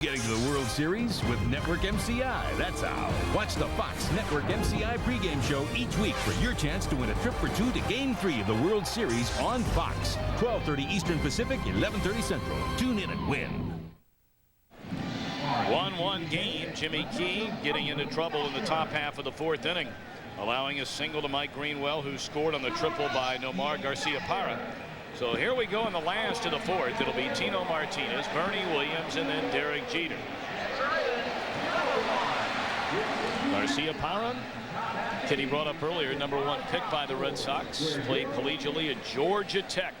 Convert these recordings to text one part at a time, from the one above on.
Getting to the World Series with Network MCI. That's how. Watch the Fox Network MCI pregame show each week for your chance to win a trip for two to Game 3 of the World Series on Fox. 12:30 Eastern Pacific, 11:30 Central. Tune in and win. 1-1 game. Jimmy Key getting into trouble in the top half of the fourth inning, allowing a single to Mike Greenwell, who scored on the triple by Nomar Garcia-Parra. So here we go in the last of the fourth. It'll be Tino Martinez, Bernie Williams, and then Derek Jeter. Garcia-Parra, kid he brought up earlier, #1 pick by the Red Sox, played collegiately at Georgia Tech.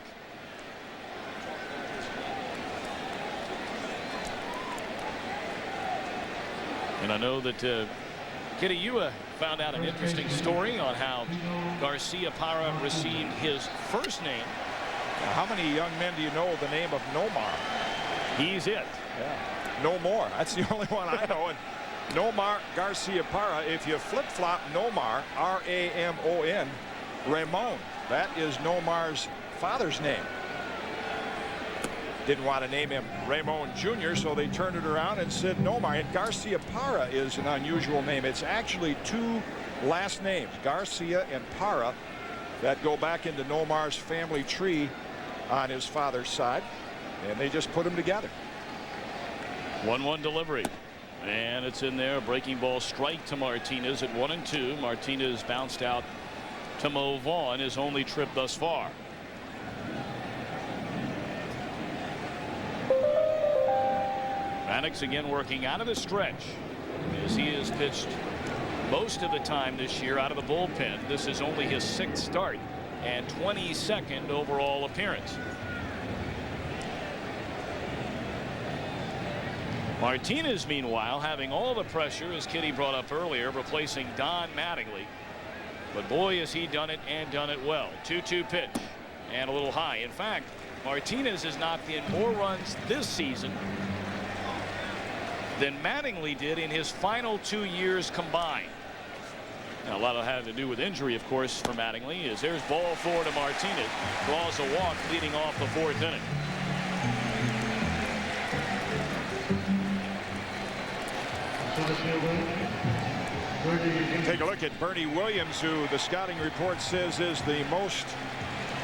And I know that Kitty, you found out an interesting story on how Garcia-Parra received his first name. How many young men do you know the name of Nomar? He's it. Yeah. No more. That's the only one I know. And Nomar Garcia-Parra, if you flip-flop Nomar, R-A-M-O-N, Ramon, that is Nomar's father's name. Didn't want to name him Ramon Jr., so they turned it around and said Nomar. And Garcia-Parra is an unusual name. It's actually two last names, Garcia and Parra, that go back into Nomar's family tree on his father's side, and they just put them together. 1-1 delivery, and it's in there. Breaking ball strike to Martinez at 1-2. Martinez bounced out to Mo Vaughn, his only trip thus far. Maddox again working out of the stretch, as he has pitched most of the time this year out of the bullpen. This is only his 6th start and 22nd overall appearance. Martinez, meanwhile, having all the pressure, as Kitty brought up earlier, replacing Don Mattingly. But boy, has he done it, and done it well. 2-2 pitch and a little high. In fact, Martinez has knocked in more runs this season than Mattingly did in his final 2 years combined. Now, a lot of it had to do with injury, of course, for Mattingly. As there's ball 4 to Martinez, draws a walk leading off the 4th inning. Take a look at Bernie Williams, who the scouting report says is the most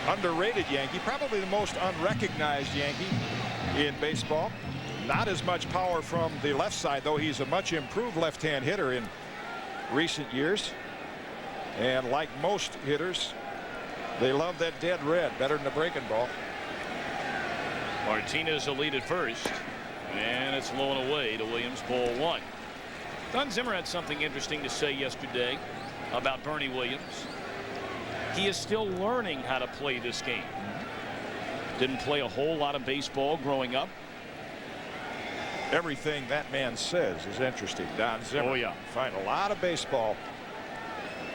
underrated Yankee, probably the most unrecognized Yankee in baseball. Not as much power from the left side, though. He's a much improved left-hand hitter in recent years. And like most hitters, they love that dead red better than the breaking ball. Martinez will lead at first, and it's low and away to Williams, ball 1. Don Zimmer had something interesting to say yesterday about Bernie Williams. He is still learning how to play this game. Didn't play a whole lot of baseball growing up. Everything that man says is interesting. Don Zimmer. Oh, yeah. Find a lot of baseball,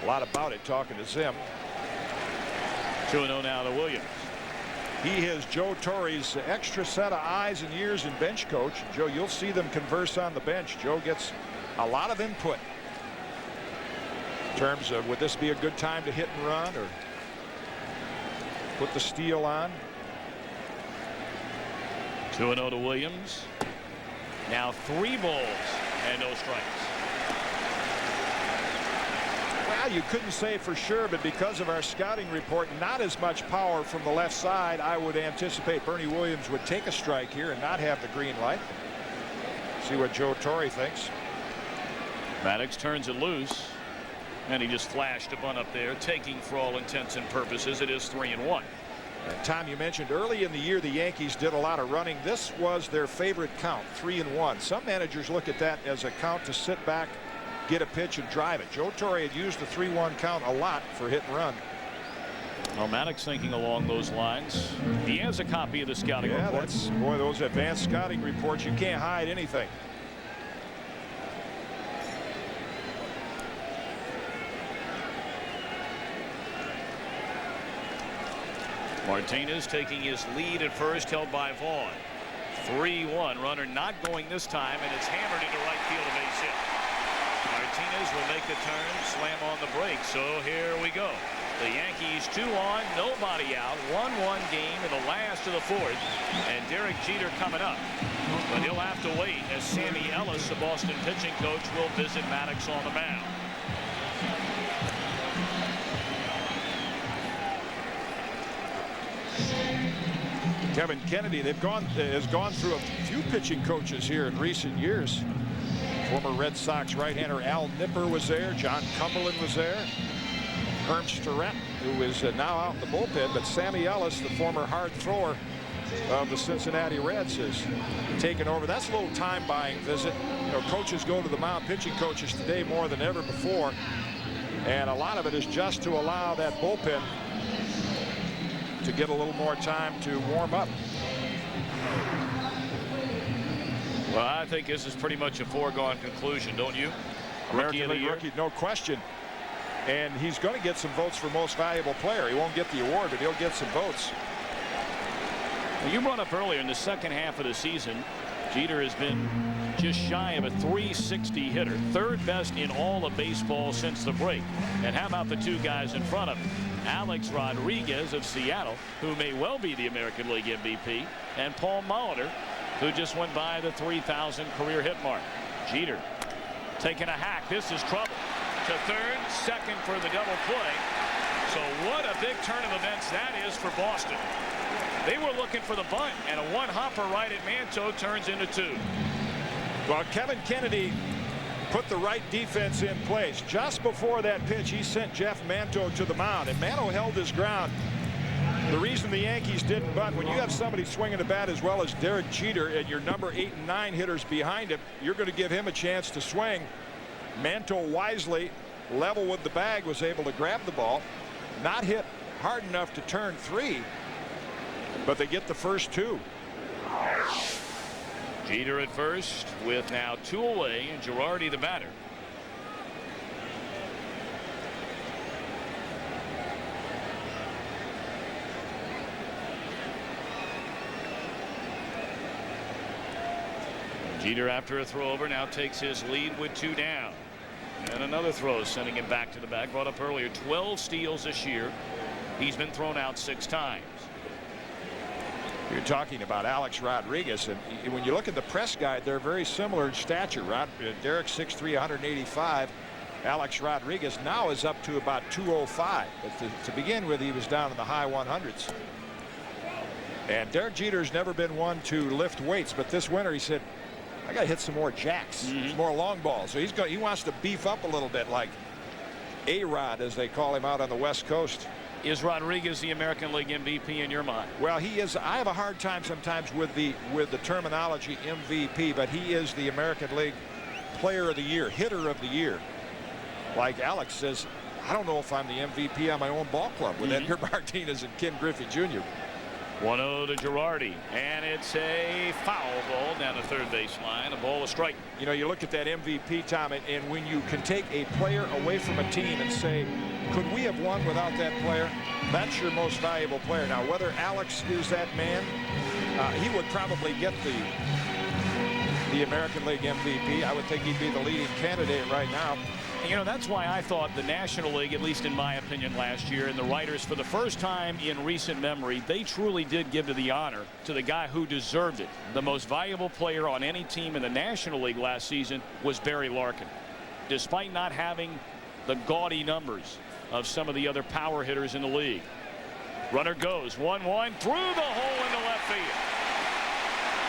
a lot about it, talking to Zim. 2-0 now to Williams. He has Joe Torre's extra set of eyes and ears and bench coach. Joe, you'll see them converse on the bench. Joe gets a lot of input in terms of, would this be a good time to hit and run or put the steal on? 2-0 to Williams. Now 3 balls and no strikes. Well, you couldn't say for sure, but because of our scouting report, not as much power from the left side, I would anticipate Bernie Williams would take a strike here and not have the green light. See what Joe Torre thinks. Maddox turns it loose, and he just flashed a bunt up there, taking for all intents and purposes. It is 3-1. And Tom, you mentioned early in the year the Yankees did a lot of running. This was their favorite count, 3-1. Some managers look at that as a count to sit back, get a pitch, and drive it. Joe Torre had used the 3-1 count a lot for hit and run. Well, Maddox thinking along those lines. He has a copy of the scouting report. That's, boy, those advanced scouting reports, you can't hide anything. Martinez taking his lead at first, held by Vaughn. 3-1. Runner not going this time, and it's hammered into right field, a base hit. Martinez will make the turn, slam on the brakes. So here we go. The Yankees 2 on, nobody out. 1-1 game in the last of the fourth. And Derek Jeter coming up. But he'll have to wait as Sammy Ellis, the Boston pitching coach, will visit Maddox on the mound. Kevin Kennedy has gone through a few pitching coaches here in recent years. Former Red Sox right-hander Al Nipper was there. John Cumberland was there. Herm Starrett, who is now out in the bullpen, but Sammy Ellis, the former hard thrower of the Cincinnati Reds, has taken over. That's a little time-buying visit. You know, coaches go to the mound, pitching coaches today more than ever before, and a lot of it is just to allow that bullpen to get a little more time to warm up. Well, I think this is pretty much a foregone conclusion, don't you? American League rookie, no question. And he's going to get some votes for most valuable player. He won't get the award, but he'll get some votes. Well, you brought up earlier in the second half of the season, Jeter has been just shy of a .360 hitter, third best in all of baseball since the break. And how about the two guys in front of him? Alex Rodriguez of Seattle, who may well be the American League MVP, and Paul Molitor, who just went by the 3,000 career hit mark. Jeter taking a hack. This is trouble. To third, second for the double play. So what a big turn of events that is for Boston. They were looking for the bunt, and a one-hopper right at Manto turns into two. Well, Kevin Kennedy put the right defense in place. Just before that pitch, he sent Jeff Manto to the mound, and Manto held his ground. The reason the Yankees didn't bunt, when you have somebody swinging the bat as well as Derek Jeter and your number 8 and 9 hitters behind him, you're going to give him a chance to swing. Manto wisely, level with the bag, was able to grab the ball, not hit hard enough to turn 3, but they get the first 2. Jeter at first with now 2 away, and Girardi the batter. Jeter, after a throw over, now takes his lead with 2 down. And another throw sending him back to the bag. Brought up earlier, 12 steals this year. He's been thrown out 6 times. You're talking about Alex Rodriguez, and when you look at the press guide, they're very similar in stature. Derek 6'3", 185. Alex Rodriguez now is up to about 205. But to begin with, he was down in the high 100s. And Derek Jeter's never been one to lift weights, but this winter he said, I got to hit some more jacks, some more long balls. So he wants to beef up a little bit, like A-Rod, as they call him out on the West Coast. Is Rodriguez the American League MVP in your mind? Well, he is. I have a hard time sometimes with the terminology MVP, but he is the American League Player of the Year, Hitter of the Year. Like Alex says, I don't know if I'm the MVP on my own ball club with Edgar Martinez and Ken Griffey Jr. 1-0 to Girardi, and it's a foul ball down the third baseline. A ball, a strike. You know, you look at that MVP, Tom, and when you can take a player away from a team and say, could we have won without that player? That's your most valuable player. Now, whether Alex is that man, he would probably get the American League MVP. I would think he'd be the leading candidate right now. You know, that's why I thought the National League, at least in my opinion last year, and the writers, for the first time in recent memory, they truly did give the honor to the guy who deserved it. The most valuable player on any team in the National League last season was Barry Larkin. Despite not having the gaudy numbers of some of the other power hitters in the league. Runner goes 1-1 through the hole into left field.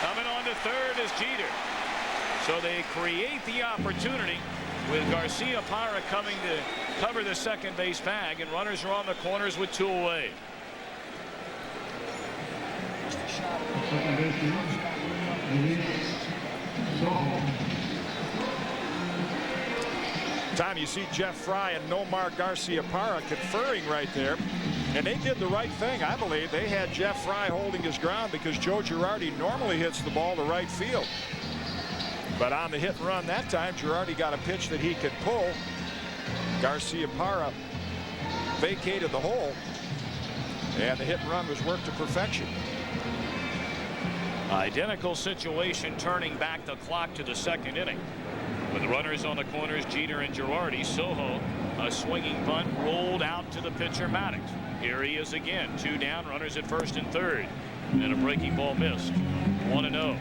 Coming on to third is Jeter. So they create the opportunity with Garcia Parra coming to cover the second base bag, and runners are on the corners with 2 away. Tom, you see Jeff Fry and Nomar Garcia-Parra conferring right there, and they did the right thing. I believe they had Jeff Fry holding his ground because Joe Girardi normally hits the ball to right field. But on the hit and run that time, Girardi got a pitch that he could pull. Garcia-Parra vacated the hole, and the hit and run was worked to perfection. Identical situation, turning back the clock to the second inning. With runners on the corners, Jeter and Girardi, Soho, a swinging bunt rolled out to the pitcher, Maddox. Here he is again. 2 down, runners at first and third. And a breaking ball missed. 1-0.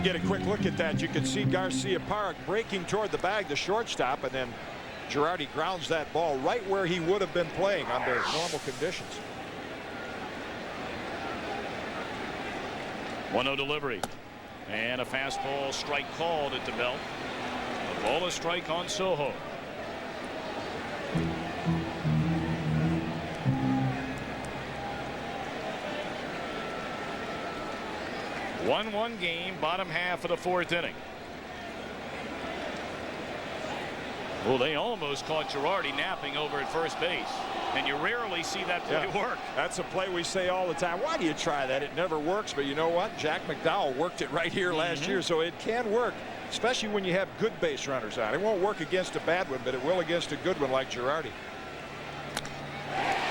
Get a quick look at that. You can see Garcia Park breaking toward the bag, the shortstop, and then Girardi grounds that ball right where he would have been playing under normal conditions. 1-0 delivery. And a fastball strike called at the belt. A ball, a strike on Soho. One game, bottom half of the 4th inning. Well, they almost caught Girardi napping over at first base. And you rarely see that play work. That's a play we say all the time. Why do you try that? It never works. But you know what? Jack McDowell worked it right here last year, so it can work, especially when you have good base runners on. It won't work against a bad one, but it will against a good one like Girardi.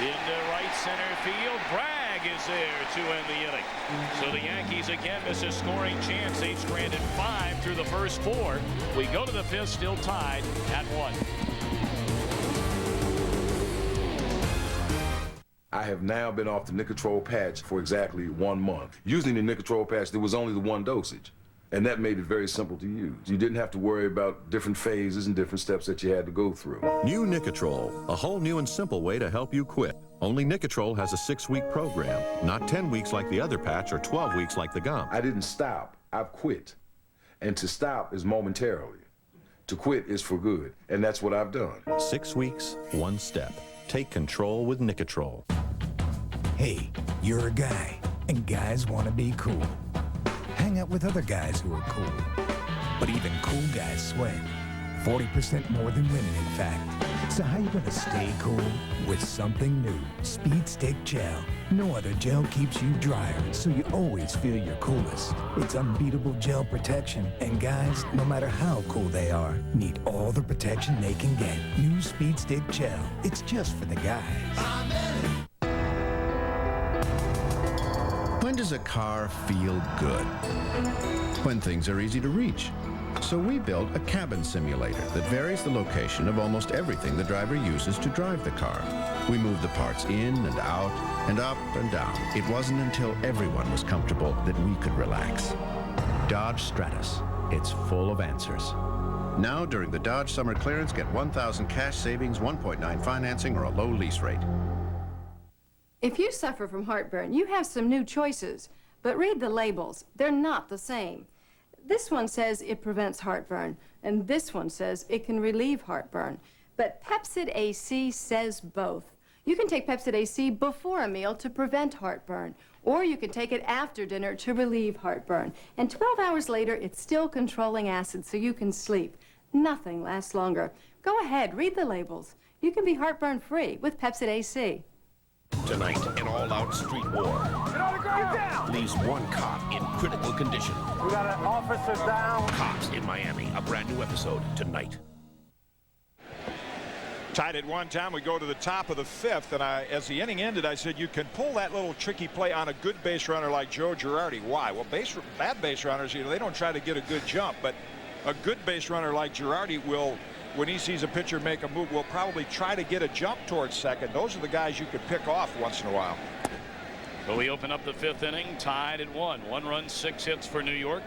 Into right center field. Bragg is there to end the inning. So the Yankees again miss a scoring chance. They've stranded 5 through the first 4. We go to the 5th, still tied at 1. I have now been off the Nicotrol patch for exactly 1 month. Using the Nicotrol patch, there was only the 1 dosage. And that made it very simple to use. You didn't have to worry about different phases and different steps that you had to go through. New Nicotrol, a whole new and simple way to help you quit. Only Nicotrol has a 6-week program, not 10 weeks like the other patch or 12 weeks like the gum. I didn't stop. I've quit. And to stop is momentarily. To quit is for good. And that's what I've done. 6 weeks, 1 step. Take control with Nicotrol. Hey, you're a guy, and guys want to be cool. Hang out with other guys who are cool. But even cool guys sweat. 40% more than women, in fact. So how you gonna stay cool? With something new. Speed Stick Gel. No other gel keeps you drier, so you always feel your coolest. It's unbeatable gel protection, and guys, no matter how cool they are, need all the protection they can get. New Speed Stick Gel. It's just for the guys. When does a car feel good? When things are easy to reach. So we built a cabin simulator that varies the location of almost everything the driver uses to drive the car. We move the parts in and out and up and down. It wasn't until everyone was comfortable that we could relax. Dodge Stratus. It's full of answers. Now, during the Dodge Summer Clearance, get $1,000 cash savings, 1.9 financing, or a low lease rate. If you suffer from heartburn, you have some new choices. But read the labels. They're not the same. This one says it prevents heartburn, and this one says it can relieve heartburn. But Pepcid AC says both. You can take Pepcid AC before a meal to prevent heartburn, or you can take it after dinner to relieve heartburn. And 12 hours later, it's still controlling acid so you can sleep. Nothing lasts longer. Go ahead, read the labels. You can be heartburn-free with Pepcid AC. Tonight, an all-out street war leaves one cop in critical condition. We got an officer down. Cops in Miami, a brand new episode tonight. Tied at 1 time, we go to the top of the 5th, and as the inning ended, I said you can pull that little tricky play on a good base runner like Joe Girardi. Why? Well, bad base runners, they don't try to get a good jump, but a good base runner like Girardi will, when he sees a pitcher make a move, will probably try to get a jump towards second. Those are the guys you could pick off once in a while. Well, we open up the 5th inning tied at 1. 1 run, 6 hits for New York.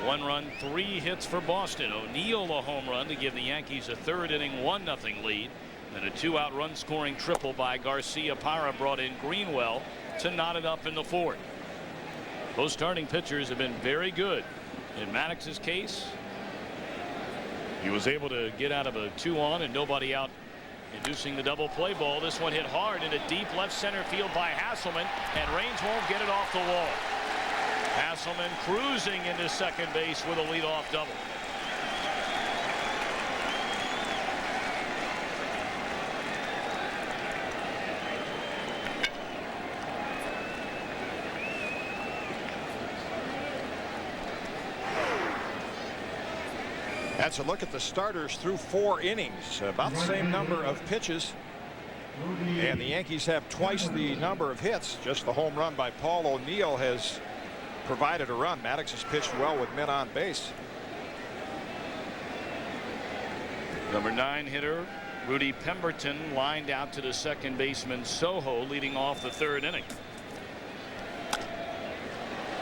1 run, 3 hits for Boston. O'Neill a home run to give the Yankees a 3rd inning 1-0 lead. And a 2-out run scoring triple by Garcia Parra brought in Greenwell to knot it up in the 4th. Both starting pitchers have been very good. In Maddox's case, he was able to get out of a 2-on and nobody out, inducing the double play ball. This one hit hard into deep left center field by Hasselman, and Raines won't get it off the wall. Hasselman cruising into second base with a leadoff double. That's a look at the starters through 4 innings, about the same number of pitches. And the Yankees have twice the number of hits. Just the home run by Paul O'Neill has provided a run. Maddox has pitched well with men on base. Number 9 hitter Rudy Pemberton lined out to the second baseman Soho, leading off the 3rd inning.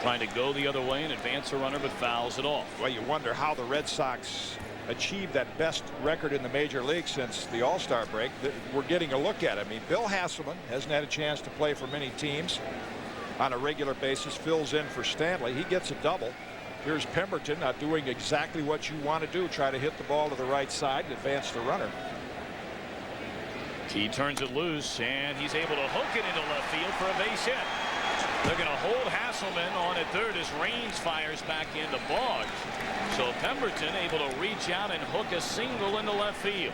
Trying to go the other way and advance a runner, but fouls it off. Well, you wonder how the Red Sox achieved that best record in the major league since the All-Star break. We're getting a look at it. I mean, Bill Hasselman hasn't had a chance to play for many teams on a regular basis, fills in for Stanley. He gets a double. Here's Pemberton not doing exactly what you want to do, try to hit the ball to the right side and advance the runner. He turns it loose, and he's able to hook it into left field for a base hit. They're going to hold Hasselman on at third as Raines fires back into Boggs. So Pemberton able to reach out and hook a single into left field.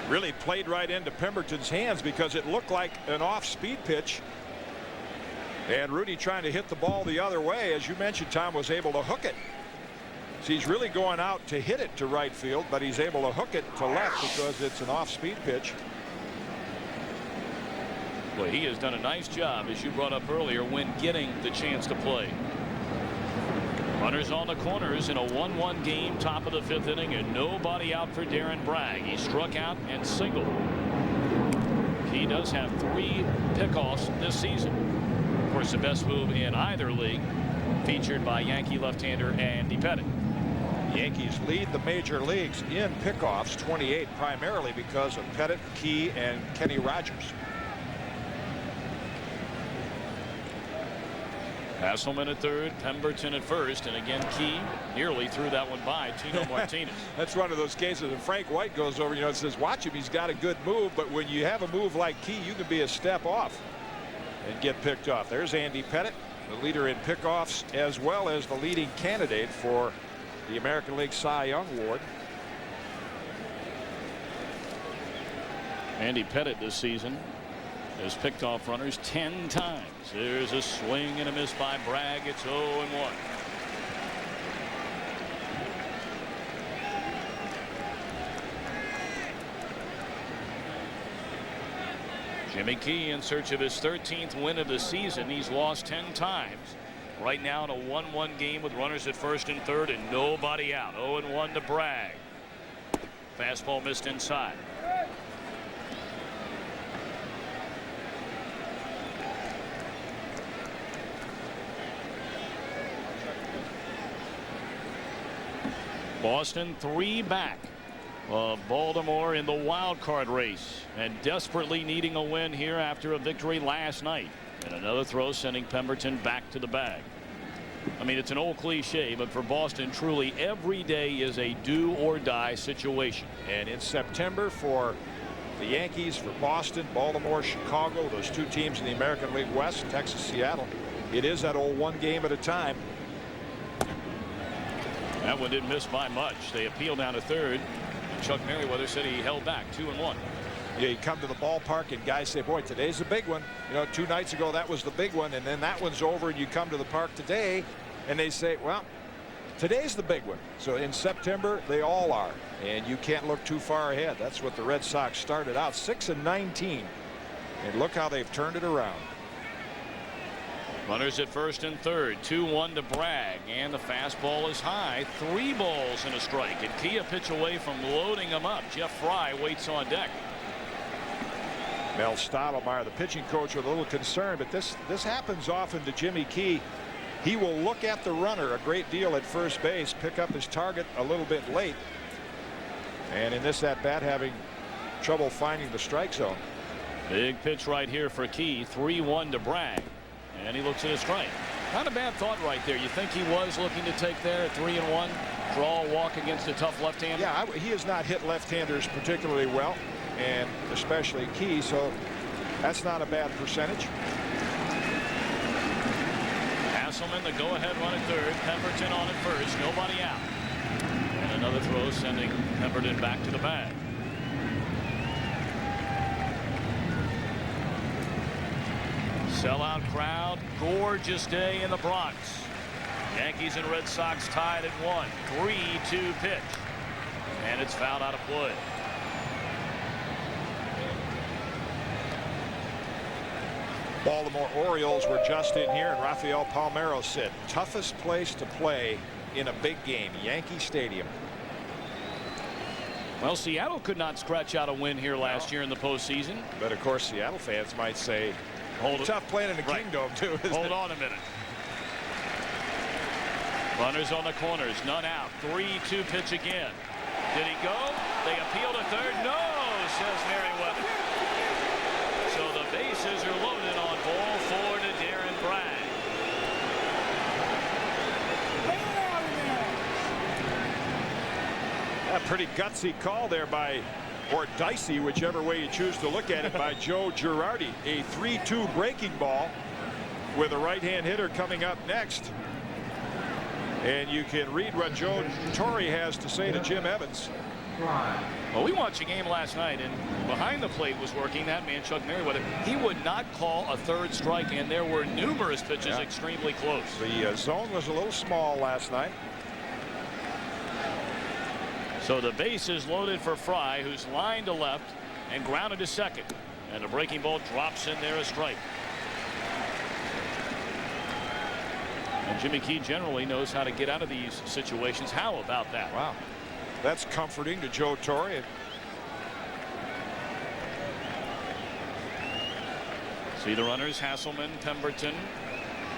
Really played right into Pemberton's hands because it looked like an off-speed pitch. And Rudy, trying to hit the ball the other way, as you mentioned, Tom, was able to hook it. So he's really going out to hit it to right field, but he's able to hook it to left because it's an off-speed pitch. Well, he has done a nice job, as you brought up earlier, when getting the chance to play. Runners on the corners in a 1-1 game, top of the 5th inning, and nobody out for Darren Bragg. He struck out and singled. He does have 3 pickoffs this season. Of course, the best move in either league, featured by Yankee left-hander Andy Pettitte. Yankees lead the major leagues in pickoffs, 28, primarily because of Pettitte, Key, and Kenny Rogers. Hasselman at third, Pemberton at first, and again Key nearly threw that one by Tino Martinez. That's one of those cases, and Frank White goes over, and says, watch him, he's got a good move, but when you have a move like Key, you can be a step off and get picked off. There's Andy Pettitte, the leader in pickoffs, as well as the leading candidate for the American League Cy Young Award. Andy Pettitte this season has picked off runners 10 times. There's a swing and a miss by Bragg. It's 0-1. Jimmy Key in search of his 13th win of the season. He's lost 10 times. Right now in a 1-1 game with runners at first and third and nobody out. 0-1 to Bragg. Fastball missed inside. Boston 3 back of Baltimore in the wild card race and desperately needing a win here after a victory last night. And another throw sending Pemberton back to the bag. I mean, it's an old cliche, but for Boston, truly every day is a do or die situation. And in September for the Yankees, for Boston, Baltimore, Chicago, those 2 teams in the American League West, Texas, Seattle, it is that old 1 game at a time. That one didn't miss by much. They appealed down to third. Chuck Merriweather said he held back 2-1. Yeah, you come to the ballpark and guys say, boy, today's a big one. 2 nights ago that was the big one, and then that one's over, and you come to the park today and they say, well, today's the big one. So in September they all are, and you can't look too far ahead. That's what the Red Sox started out, 6-19, and look how they've turned it around. Runners at first and third. 2-1 to Bragg, and the fastball is high. 3 balls and a strike, and Key a pitch away from loading him up. Jeff Fry waits on deck. Mel Stottlemyre, the pitching coach, with a little concern, but this happens often to Jimmy Key. He will look at the runner a great deal at first base, pick up his target a little bit late, and in this at bat having trouble finding the strike zone. Big pitch right here for Key. 3-1 to Bragg, and he looks at a strike. Not a bad thought right there. You think he was looking to take there at 3-1, draw a walk against a tough left-hander? Yeah, he has not hit left-handers particularly well, and especially Key, so that's not a bad percentage. Hasselman, the go-ahead run at third. Pemberton on at first. Nobody out. And another throw sending Pemberton back to the bag. Sellout crowd. Gorgeous day in the Bronx. Yankees and Red Sox tied at 1. 3-2 pitch. And it's fouled out of play. Baltimore Orioles were just in here, and Rafael Palmeiro said, toughest place to play in a big game, Yankee Stadium. Well, Seattle could not scratch out a win here last year in the postseason. But of course, Seattle fans might say, tough playing in the Kingdome too. Hold on a minute. Runners on the corners, none out. 3-2 pitch again. Did he go? They appeal to third. No, says Merriweather. So the bases are loaded on ball 4 to Darren Bragg. A pretty gutsy call there by, or dicey, whichever way you choose to look at it, by Joe Girardi. A 3-2 breaking ball with a right-hand hitter coming up next. And you can read what Joe Torre has to say to Jim Evans. Well, we watched a game last night, and behind the plate was working that man, Chuck Merriweather. He would not call a third strike, and there were numerous pitches extremely close. The zone was a little small last night. So the base is loaded for Fry, who's lined to left and grounded to second. And the breaking ball drops in there, a strike. And Jimmy Key generally knows how to get out of these situations. How about that? Wow. That's comforting to Joe Torre. See the runners, Hasselman, Pemberton,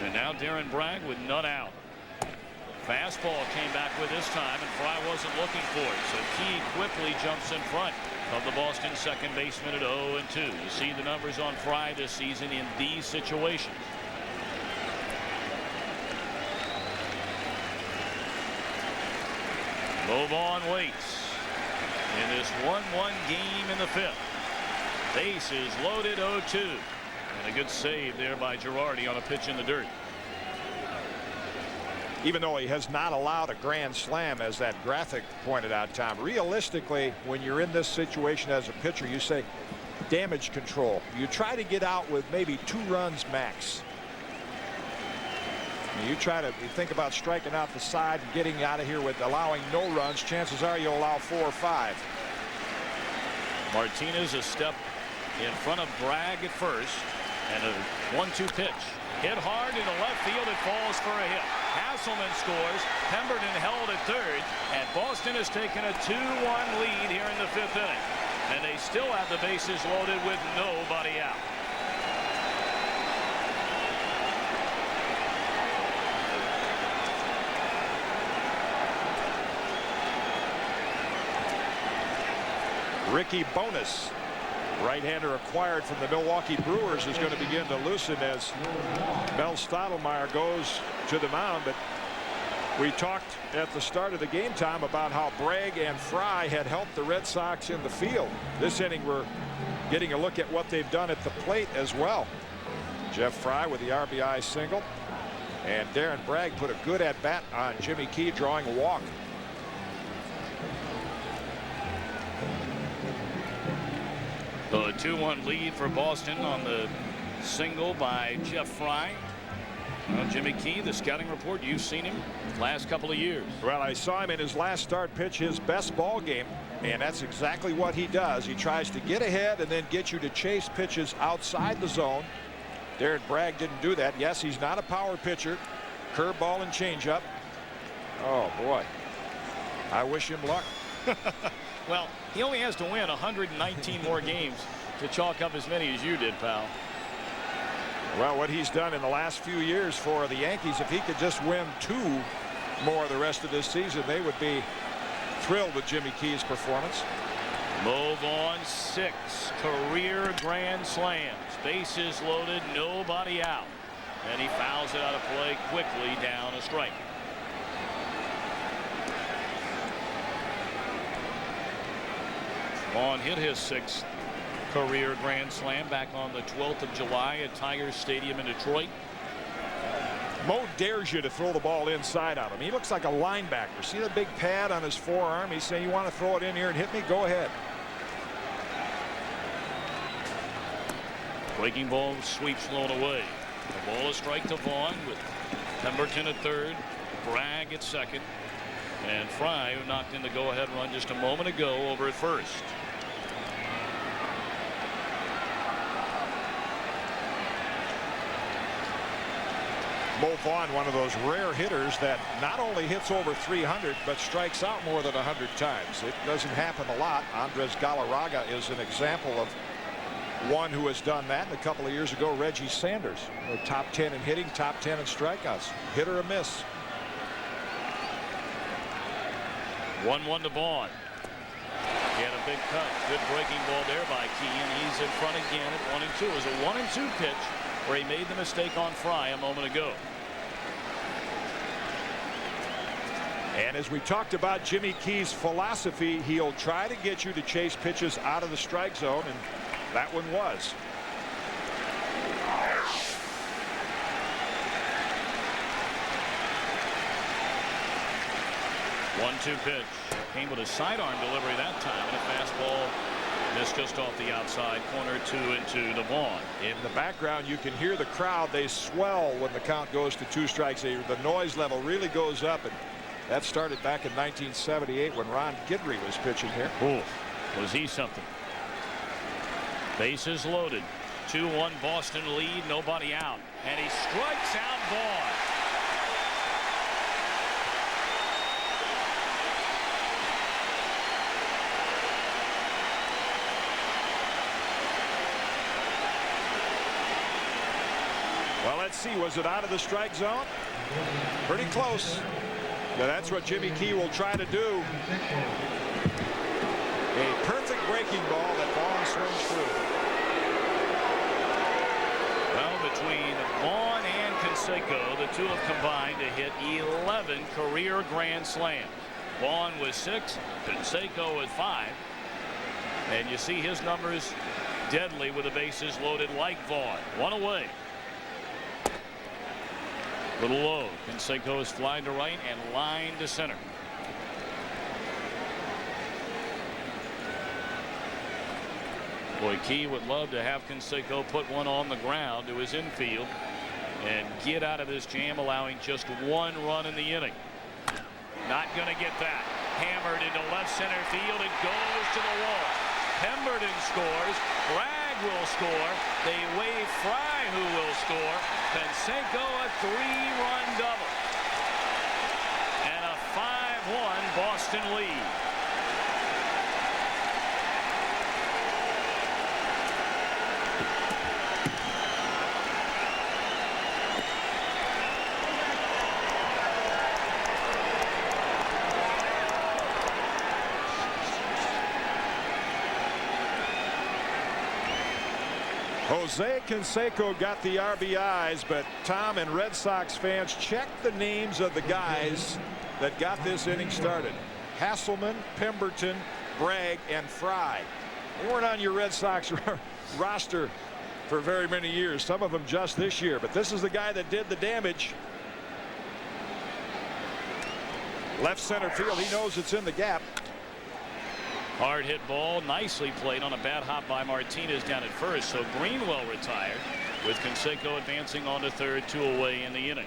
and now Darren Bragg with none out. Fastball came back with this time, and Fry wasn't looking for it. So Key quickly jumps in front of the Boston second baseman at 0-2. You see the numbers on Fry this season in these situations. Bovon waits in this 1-1 game in the 5th. Bases loaded, 0-2. And a good save there by Girardi on a pitch in the dirt. Even though he has not allowed a grand slam, as that graphic pointed out, Tom, realistically, when you're in this situation as a pitcher, you say damage control. You try to get out with maybe 2 runs max. You think about striking out the side and getting out of here with allowing no runs. Chances are you'll allow 4 or 5. Martinez a step in front of Bragg at first, and a 1-2 pitch. Hit hard into left field. It falls for a hit. Hasselman scores. Pemberton held at third, and Boston has taken a 2-1 lead here in the 5th inning. And they still have the bases loaded with nobody out. Ricky Bonas, right-hander acquired from the Milwaukee Brewers, is going to begin to loosen as Mel Stottlemyre goes to the mound. But we talked at the start of the game, Tom, about how Bragg and Fry had helped the Red Sox in the field. This inning we're getting a look at what they've done at the plate as well. Jeff Fry with the RBI single, and Darren Bragg put a good at-bat on Jimmy Key, drawing a walk. A 2-1 lead for Boston on the single by Jeff Fry. Jimmy Key, the scouting report, you've seen him last couple of years. Well, I saw him in his last start pitch his best ball game, and that's exactly what he does. He tries to get ahead and then get you to chase pitches outside the zone. Darren Bragg didn't do that. Yes, he's not a power pitcher. Curveball and changeup. Oh boy, I wish him luck. Well, he only has to win 119 more games to chalk up as many as you did, pal. Well, what he's done in the last few years for the Yankees, if he could just win 2 more the rest of this season, they would be thrilled with Jimmy Key's performance. Move on, 6 career grand slams. Bases loaded, nobody out. And he fouls it out of play quickly, down a strike. Vaughn hit his 6th career grand slam back on the 12th of July at Tiger Stadium in Detroit. Mo dares you to throw the ball inside on him. He looks like a linebacker. See the big pad on his forearm? He's saying, you want to throw it in here and hit me? Go ahead. Breaking ball sweeps blown away. The ball is strike to Vaughn with Pemberton at third, Bragg at second. And Fry, who knocked in the go-ahead run just a moment ago, over at first. Mo Vaughn, one of those rare hitters that not only hits over 300 but strikes out more than 100 times. It doesn't happen a lot. Andres Galarraga is an example of one who has done that. And a couple of years ago, Reggie Sanders, top 10 in hitting, top 10 in strikeouts. Hit or a miss. 1-1 to Vaughn. He had a big cut. Good breaking ball there by Key, and he's in front again at 1-2. It was a 1-2 pitch where he made the mistake on Fry a moment ago. And as we talked about Jimmy Key's philosophy, he'll try to get you to chase pitches out of the strike zone, and that one was. One-two pitch. Came with a sidearm delivery that time, and a fastball missed just off the outside corner. 2-2 to Vaughn. In the background, you can hear the crowd. They swell when the count goes to 2 strikes. The noise level really goes up, and that started back in 1978 when Ron Guidry was pitching here. Oh, was he something? Bases loaded. 2-1 Boston lead. Nobody out. And he strikes out Vaughn. Well, let's see. Was it out of the strike zone? Pretty close. Now that's what Jimmy Key will try to do. A perfect breaking ball that Vaughn swings through. Well, between Vaughn and Canseco, the two have combined to hit 11 career grand slams. Vaughn with 6, Canseco with 5. And you see his numbers deadly with the bases loaded like Vaughn. One away. Little low. Canseco is flying to right and line to center. Boy, Key would love to have Canseco put one on the ground to his infield and get out of this jam, allowing just 1 run in the inning. Not going to get that. Hammered into left center field. It goes to the wall. Pemberton scores. Bragg will score. They wave Fry, who will score. Canseco a 3-run double. And a 5-1 Boston lead. Jose Canseco got the RBIs, but Tom and Red Sox fans, check the names of the guys that got this inning started. Hasselman, Pemberton, Bragg, and Fry. They weren't on your Red Sox roster for very many years, some of them just this year, but this is the guy that did the damage. Left center field, he knows it's in the gap. Hard hit ball, nicely played on a bad hop by Martinez down at first. So Greenwell retired with Canseco advancing on to third, 2 away in the inning.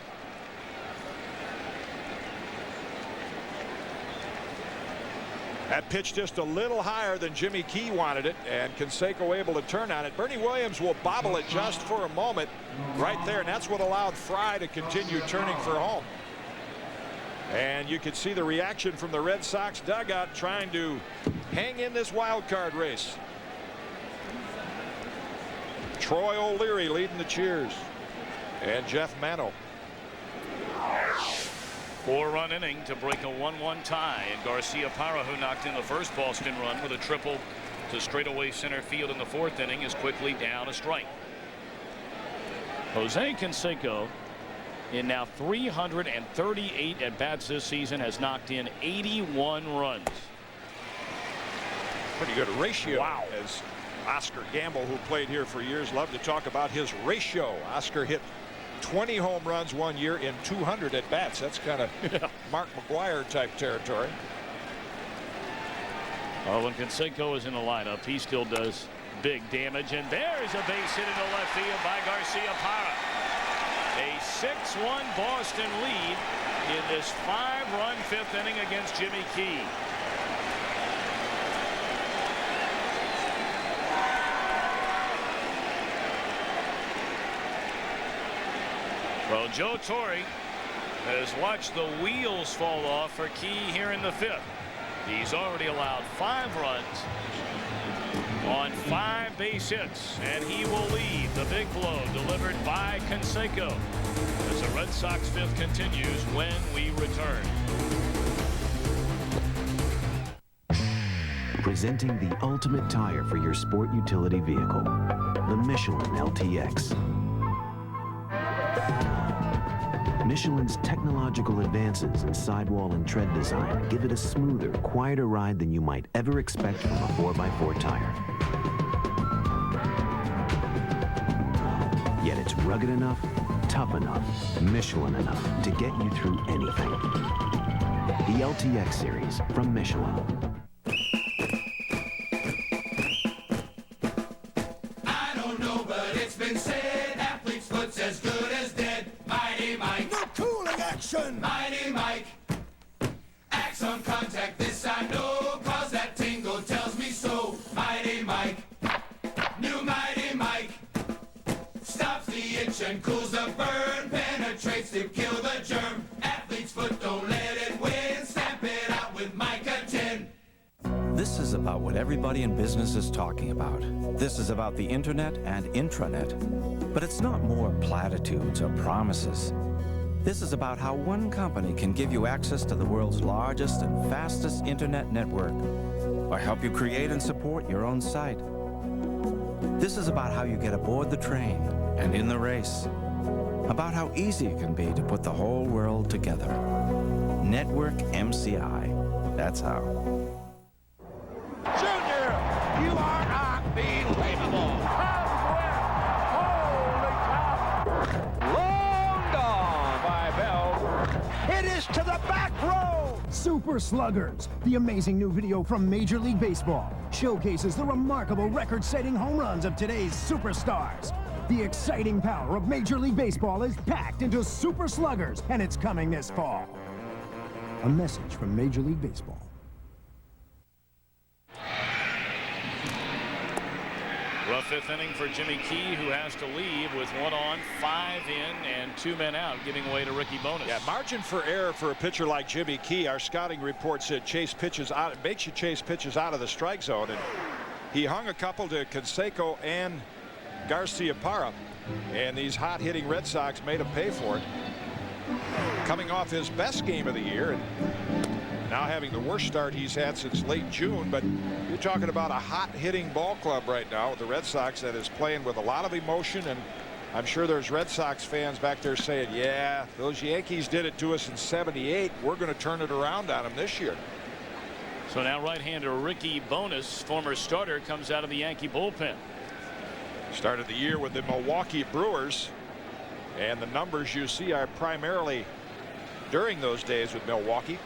That pitch just a little higher than Jimmy Key wanted it, and Canseco able to turn on it. Bernie Williams will bobble it just for a moment right there, and that's what allowed Fry to continue turning for home. And you could see the reaction from the Red Sox dugout trying to hang in this wild card race. Troy O'Leary leading the cheers, and Jeff Mano. 4-run inning to break a 1-1 tie, and Garcia Parra, who knocked in the first Boston run with a triple to straightaway center field in the 4th inning, is quickly down a strike. Jose Canseco, in now 338 at bats this season, has knocked in 81 runs. Pretty good ratio. Wow. As Oscar Gamble, who played here for years, loved to talk about his ratio. Oscar hit 20 home runs one year in 200 at bats. That's kind of Mark McGuire type territory. Well, when Canseco is in the lineup, he still does big damage, and there's a base hit into left field by Garcia Parra. A 6-1 Boston lead in this 5-run 5th inning against Jimmy Key. Well, Joe Torre has watched the wheels fall off for Key here in the 5th. He's already allowed 5 runs on 5 base hits, and he will lead the big blow delivered by Canseco as the Red Sox 5th continues when we return. Presenting the ultimate tire for your sport utility vehicle, the Michelin LTX. Michelin's technological advances in sidewall and tread design give it a smoother, quieter ride than you might ever expect from a 4x4 tire. Yet it's rugged enough, tough enough, Michelin enough to get you through anything. The LTX series from Michelin. I don't know, but it's been said, athlete's foot's as good as dead. Mighty Mike. The cooling action! Mighty Mike. Axe on contact, this I know, cause that tingle tells me so. Mighty Mike. New Mighty Mike. Stops the itch and cools the burn, penetrates to kill the germ. Athlete's foot, don't let it win, stamp it out with Mica 10. This is about what everybody in business is talking about. This is about the internet and intranet. But it's not more platitudes or promises. This is about how one company can give you access to the world's largest and fastest internet network, or help you create and support your own site. This is about how you get aboard the train and in the race. About how easy it can be to put the whole world together. Network MCI. That's how. Junior, you are unbelievable. Holy cow. Long gone by Bell. It is to the back row. Super Sluggers, the amazing new video from Major League Baseball, showcases the remarkable record-setting home runs of today's superstars. The exciting power of Major League Baseball is packed into Super Sluggers, and it's coming this fall. A message from Major League Baseball. Rough 5th inning for Jimmy Key, who has to leave with 1 on, 5 in, and 2 men out, giving way to Ricky Bonas. Yeah, margin for error for a pitcher like Jimmy Key. Our scouting report said chase pitches out. It makes you chase pitches out of the strike zone, and he hung a couple to Canseco and Garciaparra, and these hot-hitting Red Sox made him pay for it. Coming off his best game of the year, and now having the worst start he's had since late June. But you're talking about a hot-hitting ball club right now with the Red Sox that is playing with a lot of emotion, and I'm sure there's Red Sox fans back there saying, yeah, those Yankees did it to us in '78. We're going to turn it around on them this year. So now right-hander Ricky Bonas, former starter, comes out of the Yankee bullpen. Started the year with the Milwaukee Brewers, and the numbers you see are primarily during those days with Milwaukee.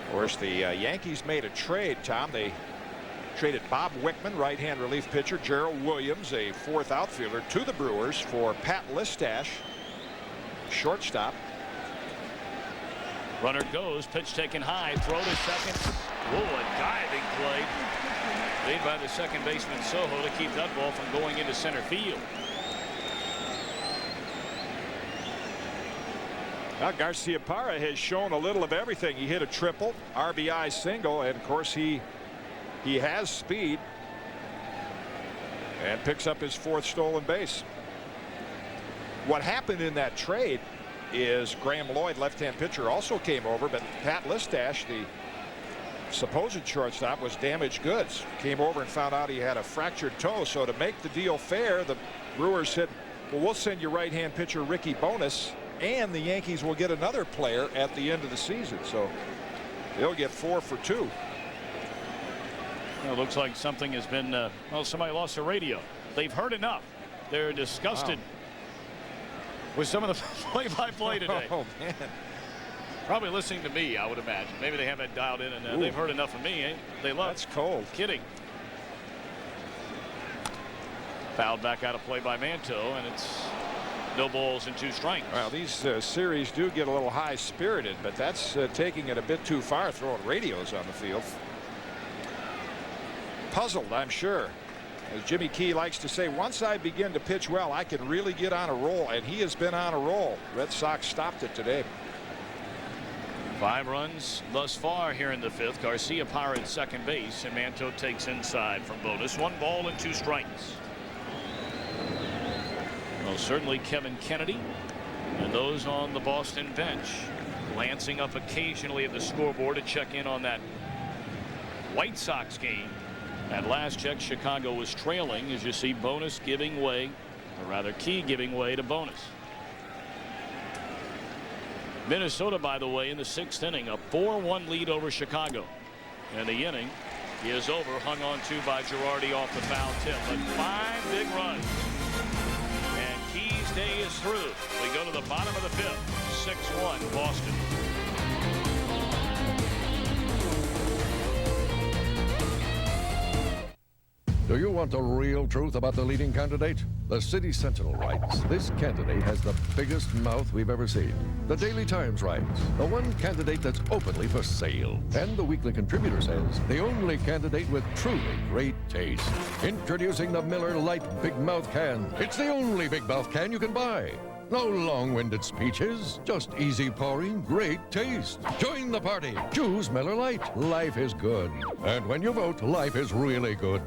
Of course, the Yankees made a trade, Tom. They traded Bob Wickman, right-hand relief pitcher, Gerald Williams, a 4th outfielder, to the Brewers for Pat Listash, shortstop. Runner goes, pitch taken high, throw to second. Whoa, a diving play made by the second baseman Soho to keep that ball from going into center field. Now Garciaparra has shown a little of everything. He hit a triple, RBI single, and of course he has speed and picks up his 4th stolen base. What happened in that trade is Graham Lloyd, left-hand pitcher, also came over, but Pat Listash, the supposed shortstop, was damaged goods. Came over and found out he had a fractured toe. So to make the deal fair, the Brewers said, well, we'll send you right-hand pitcher Ricky Bonas, and the Yankees will get another player at the end of the season. So they'll get 4 for 2. Well, it looks like something has been well, somebody lost their radio. They've heard enough. They're disgusted with some of the play-by-play today. Oh man, probably listening to me, I would imagine. Maybe they have it dialed in, and they've heard enough of me. Eh? They love. That's cold. Kidding. Fouled back out of play by Manto, and it's No balls and 2 strikes. Well, these series do get a little high-spirited, but that's taking it a bit too far, throwing radios on the field. Puzzled, I'm sure. As Jimmy Key likes to say, once I begin to pitch well, I can really get on a roll, and he has been on a roll. Red Sox stopped it today. 5 runs thus far here in the 5th. Garcia Parra at second base, and Manto takes inside from bonus. 1 ball and 2 strikes. Well, certainly Kevin Kennedy and those on the Boston bench glancing up occasionally at the scoreboard to check in on that White Sox game. At last check, Chicago was trailing, as you see bonus giving way, or rather Key giving way to bonus. Minnesota, by the way, in the 6th inning, a 4-1 lead over Chicago. And the inning is over, hung on to by Girardi off the foul tip. But 5 big runs. And Key's day is through. We go to the bottom of the 5th. 6-1 Boston. Do you want the real truth about the leading candidate? The City Sentinel writes, this candidate has the biggest mouth we've ever seen. The Daily Times writes, the one candidate that's openly for sale. And the Weekly Contributor says, the only candidate with truly great taste. Introducing the Miller Lite Big Mouth Can. It's the only big mouth can you can buy. No long-winded speeches, just easy pouring, great taste. Join the party. Choose Miller Lite. Life is good. And when you vote, life is really good.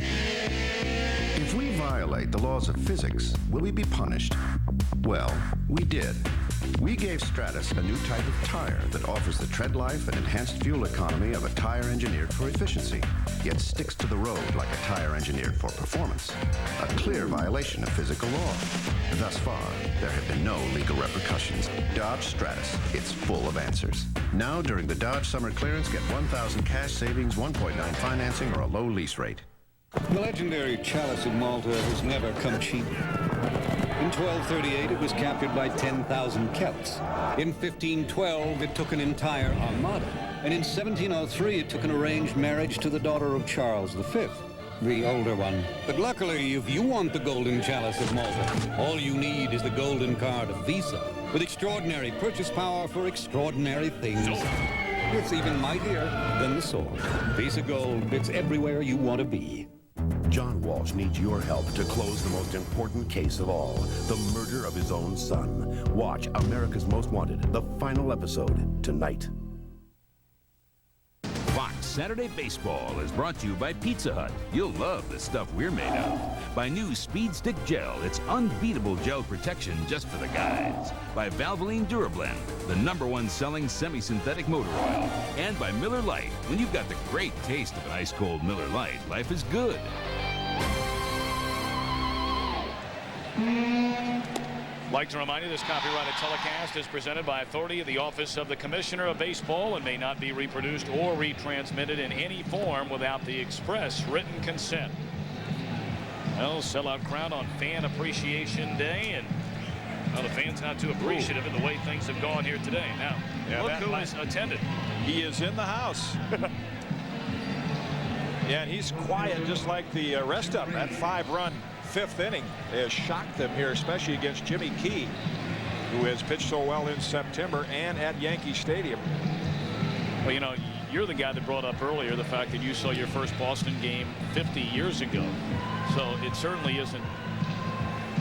If we violate the laws of physics, will we be punished? Well, we did. We gave Stratus a new type of tire that offers the tread life and enhanced fuel economy of a tire engineered for efficiency, yet sticks to the road like a tire engineered for performance. A clear violation of physical law. Thus far, there have been no legal repercussions. Dodge Stratus. It's full of answers. Now, during the Dodge Summer Clearance, get $1,000 cash savings, 1.9 financing, or a low lease rate. The legendary chalice of Malta has never come cheap. In 1238, it was captured by 10,000 Celts. In 1512, it took an entire armada. And in 1703, it took an arranged marriage to the daughter of Charles V, the older one. But luckily, if you want the golden chalice of Malta, all you need is the golden card of Visa, with extraordinary purchase power for extraordinary things. It's even mightier than the sword. Visa Gold, it's everywhere you want to be. John Walsh needs your help to close the most important case of all, the murder of his own son. Watch America's Most Wanted, the final episode, tonight. Fox Saturday Baseball is brought to you by Pizza Hut. You'll love the stuff we're made of. By new Speed Stick Gel, it's unbeatable gel protection just for the guys. By Valvoline DuraBlend, the #1 selling semi-synthetic motor oil. And by Miller Lite. When you've got the great taste of an ice-cold Miller Lite, life is good. Like to remind you, this copyrighted telecast is presented by authority of the Office of the Commissioner of Baseball and may not be reproduced or retransmitted in any form without the express written consent. Well, sellout crowd on Fan Appreciation Day, and well, the fans not too appreciative of the way things have gone here today. Now, look who is attended. He is in the house. Yeah, and he's quiet just like the rest of them. That 5-run 5th inning has shocked them here, especially against Jimmy Key, who has pitched so well in September and at Yankee Stadium. Well, you know, you're the guy that brought up earlier the fact that you saw your first Boston game 50 years ago. So it certainly isn't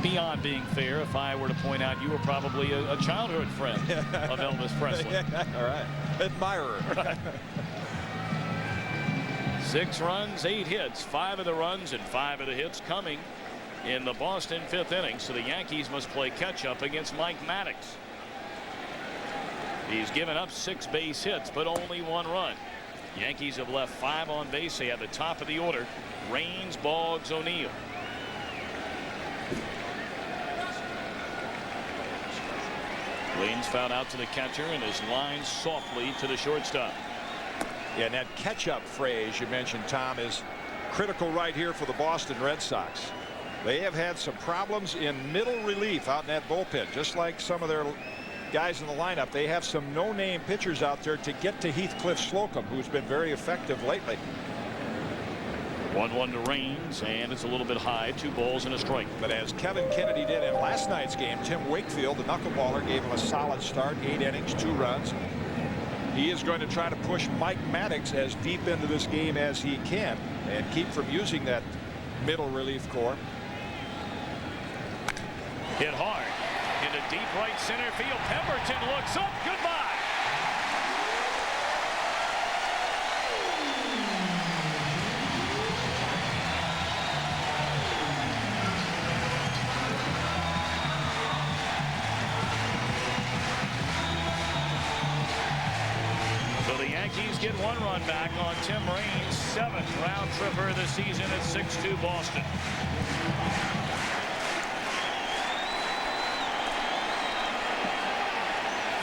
beyond being fair if I were to point out you were probably a childhood friend of Elvis Presley. All right. Admirer. 6 runs, 8 hits, 5 of the runs and 5 of the hits coming in the Boston 5th inning. So the Yankees must play catch up against Mike Maddox. He's given up 6 base hits, but only 1 run. Yankees have left 5 on base. They have the top of the order. Raines, Boggs, O'Neill. Lane's fouled out to the catcher and is lined softly to the shortstop. Yeah, and that catch-up phrase you mentioned, Tom, is critical right here for the Boston Red Sox. They have had some problems in middle relief out in that bullpen, just like some of their guys in the lineup. They have some no-name pitchers out there to get to Heathcliff Slocum, who's been very effective lately. 1-1 to Raines, and it's a little bit high. 2 balls and a strike. But as Kevin Kennedy did in last night's game, Tim Wakefield, the knuckleballer, gave him a solid start. 8 innings, 2 runs. He is going to try to push Mike Maddox as deep into this game as he can and keep from using that middle relief corps. Hit hard into deep right center field. Pemberton looks up. Goodbye. So the Yankees get 1 run back on Tim Raines' 7th round tripper of the season at 6-2 Boston.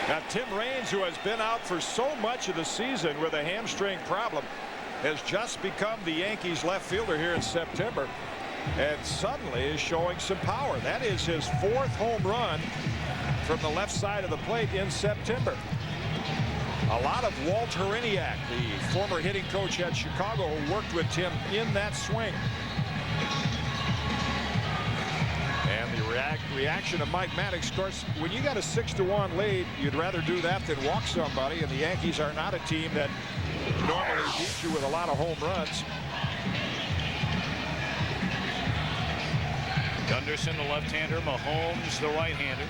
Now, Tim Raines, who has been out for so much of the season with a hamstring problem, has just become the Yankees left fielder here in September and suddenly is showing some power. That is his 4th home run from the left side of the plate in September. A lot of Walt Horiniak, the former hitting coach at Chicago, who worked with Tim in that swing. And the reaction of Mike Maddox, of course, when you got a 6-1 lead, you'd rather do that than walk somebody, and the Yankees are not a team that normally beats you with a lot of home runs. Gunderson, the left-hander, Mahomes, the right-hander,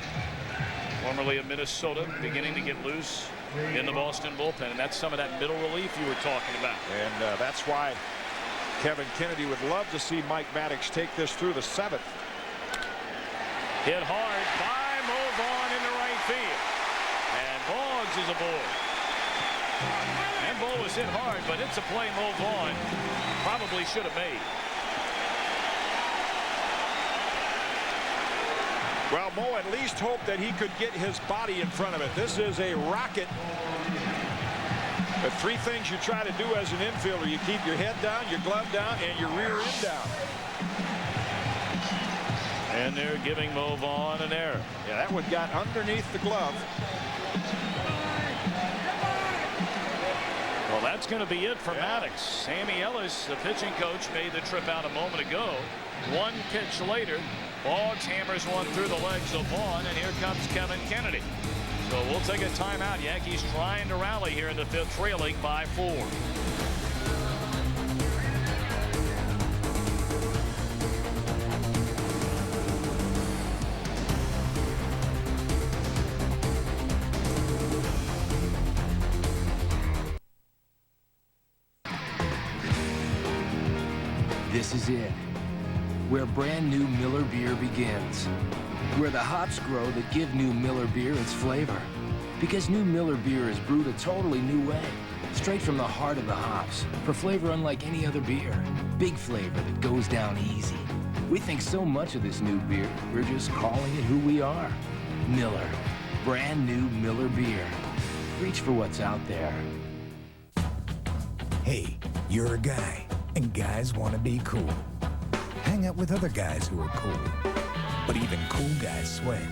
formerly of Minnesota, beginning to get loose in the Boston bullpen, and that's some of that middle relief you were talking about. And that's why Kevin Kennedy would love to see Mike Maddox take this through the 7th. Hit hard by Mo Vaughn into right field. And Boggs is aboard. And Bo was hit hard, but it's a play Mo Vaughn probably should have made. Well, Mo at least hoped that he could get his body in front of it. This is a rocket. The 3 things you try to do as an infielder: you keep your head down, your glove down, and your rear end down. And they're giving Mo Vaughn an error. Yeah, that one got underneath the glove. Well, that's going to be it for Maddox. Sammy Ellis, the pitching coach, made the trip out a moment ago. 1 pitch later, Boggs hammers one through the legs of Vaughn, and here comes Kevin Kennedy. So we'll take a timeout. Yankees trying to rally here in the 5th, trailing by 4. This is it, where brand new Miller beer begins, where the hops grow that give new Miller beer its flavor. Because new Miller beer is brewed a totally new way, straight from the heart of the hops, for flavor unlike any other beer. Big flavor that goes down easy. We think so much of this new beer, we're just calling it who we are. Miller, brand new Miller beer. Reach for what's out there. Hey, you're a guy, and guys want to be cool. Hang out with other guys who are cool. But even cool guys sweat.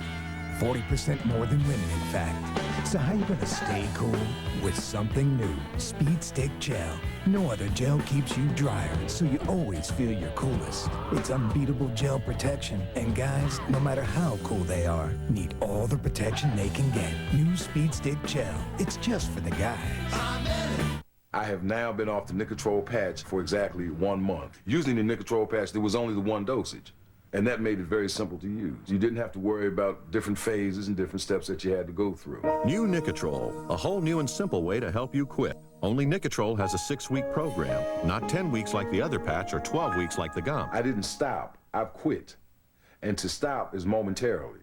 40% more than women, in fact. So how you gonna stay cool? With something new, Speed Stick Gel. No other gel keeps you drier, so you always feel your coolest. It's unbeatable gel protection, and guys, no matter how cool they are, need all the protection they can get. New Speed Stick Gel. It's just for the guys. I have now been off the Nicotrol patch for exactly 1 month. Using the Nicotrol patch, there was only the 1 dosage. And that made it very simple to use. You didn't have to worry about different phases and different steps that you had to go through. New Nicotrol, a whole new and simple way to help you quit. Only Nicotrol has a 6-week program, not 10 weeks like the other patch or 12 weeks like the gum. I didn't stop, I've quit. And to stop is momentarily.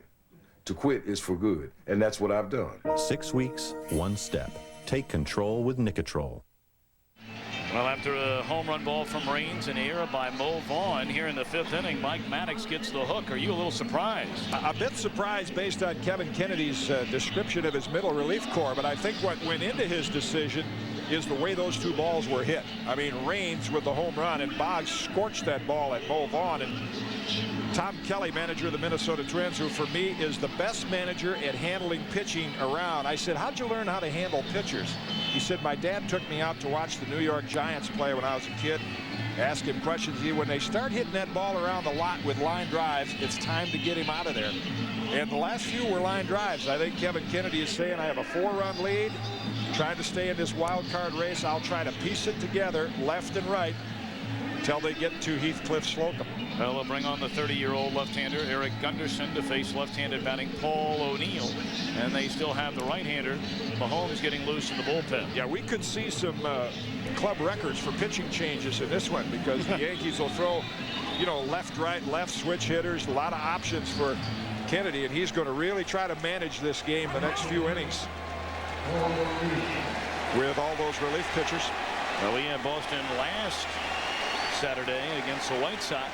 To quit is for good, and that's what I've done. 6 weeks, 1 step. Take control with Nicotrol. Well, after a home run ball from Raines and error by Mo Vaughn here in the 5th inning, Mike Maddox gets the hook. Are you a little surprised? A bit surprised based on Kevin Kennedy's description of his middle relief corps, but I think what went into his decision is the way those 2 balls were hit. I mean, Raines with the home run, and Boggs scorched that ball at Mo Vaughn. And Tom Kelly, manager of the Minnesota Twins, who for me is the best manager at handling pitching around. I said, how'd you learn how to handle pitchers? He said, my dad took me out to watch the New York Giants play when I was a kid. Ask him questions. When they start hitting that ball around the lot with line drives, it's time to get him out of there. And the last few were line drives. I think Kevin Kennedy is saying, I have a 4-run lead. Trying to stay in this wild card race. I'll try to piece it together left and right until they get to Heathcliff Slocum. Well, they'll bring on the 30-year-old left-hander Eric Gunderson to face left-handed batting Paul O'Neill, and they still have the right-hander Mahomes getting loose in the bullpen. Yeah, we could see some club records for pitching changes in this one, because the Yankees will throw, you know, left, right, left switch hitters, a lot of options for Kennedy, and he's going to really try to manage this game the next few innings with all those relief pitchers. Well, we had Boston last Saturday against the White Sox.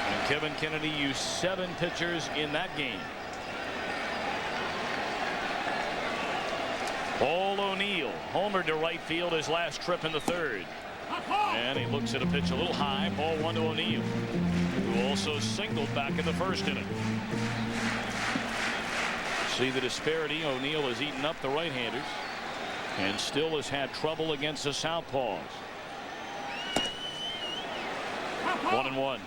And Kevin Kennedy used 7 pitchers in that game. Paul O'Neill homered to right field his last trip in the 3rd. And he looks at a pitch a little high. Ball 1 to O'Neill, who also singled back in the 1st inning. See the disparity. O'Neill has eaten up the right-handers and still has had trouble against the southpaws. 1-1.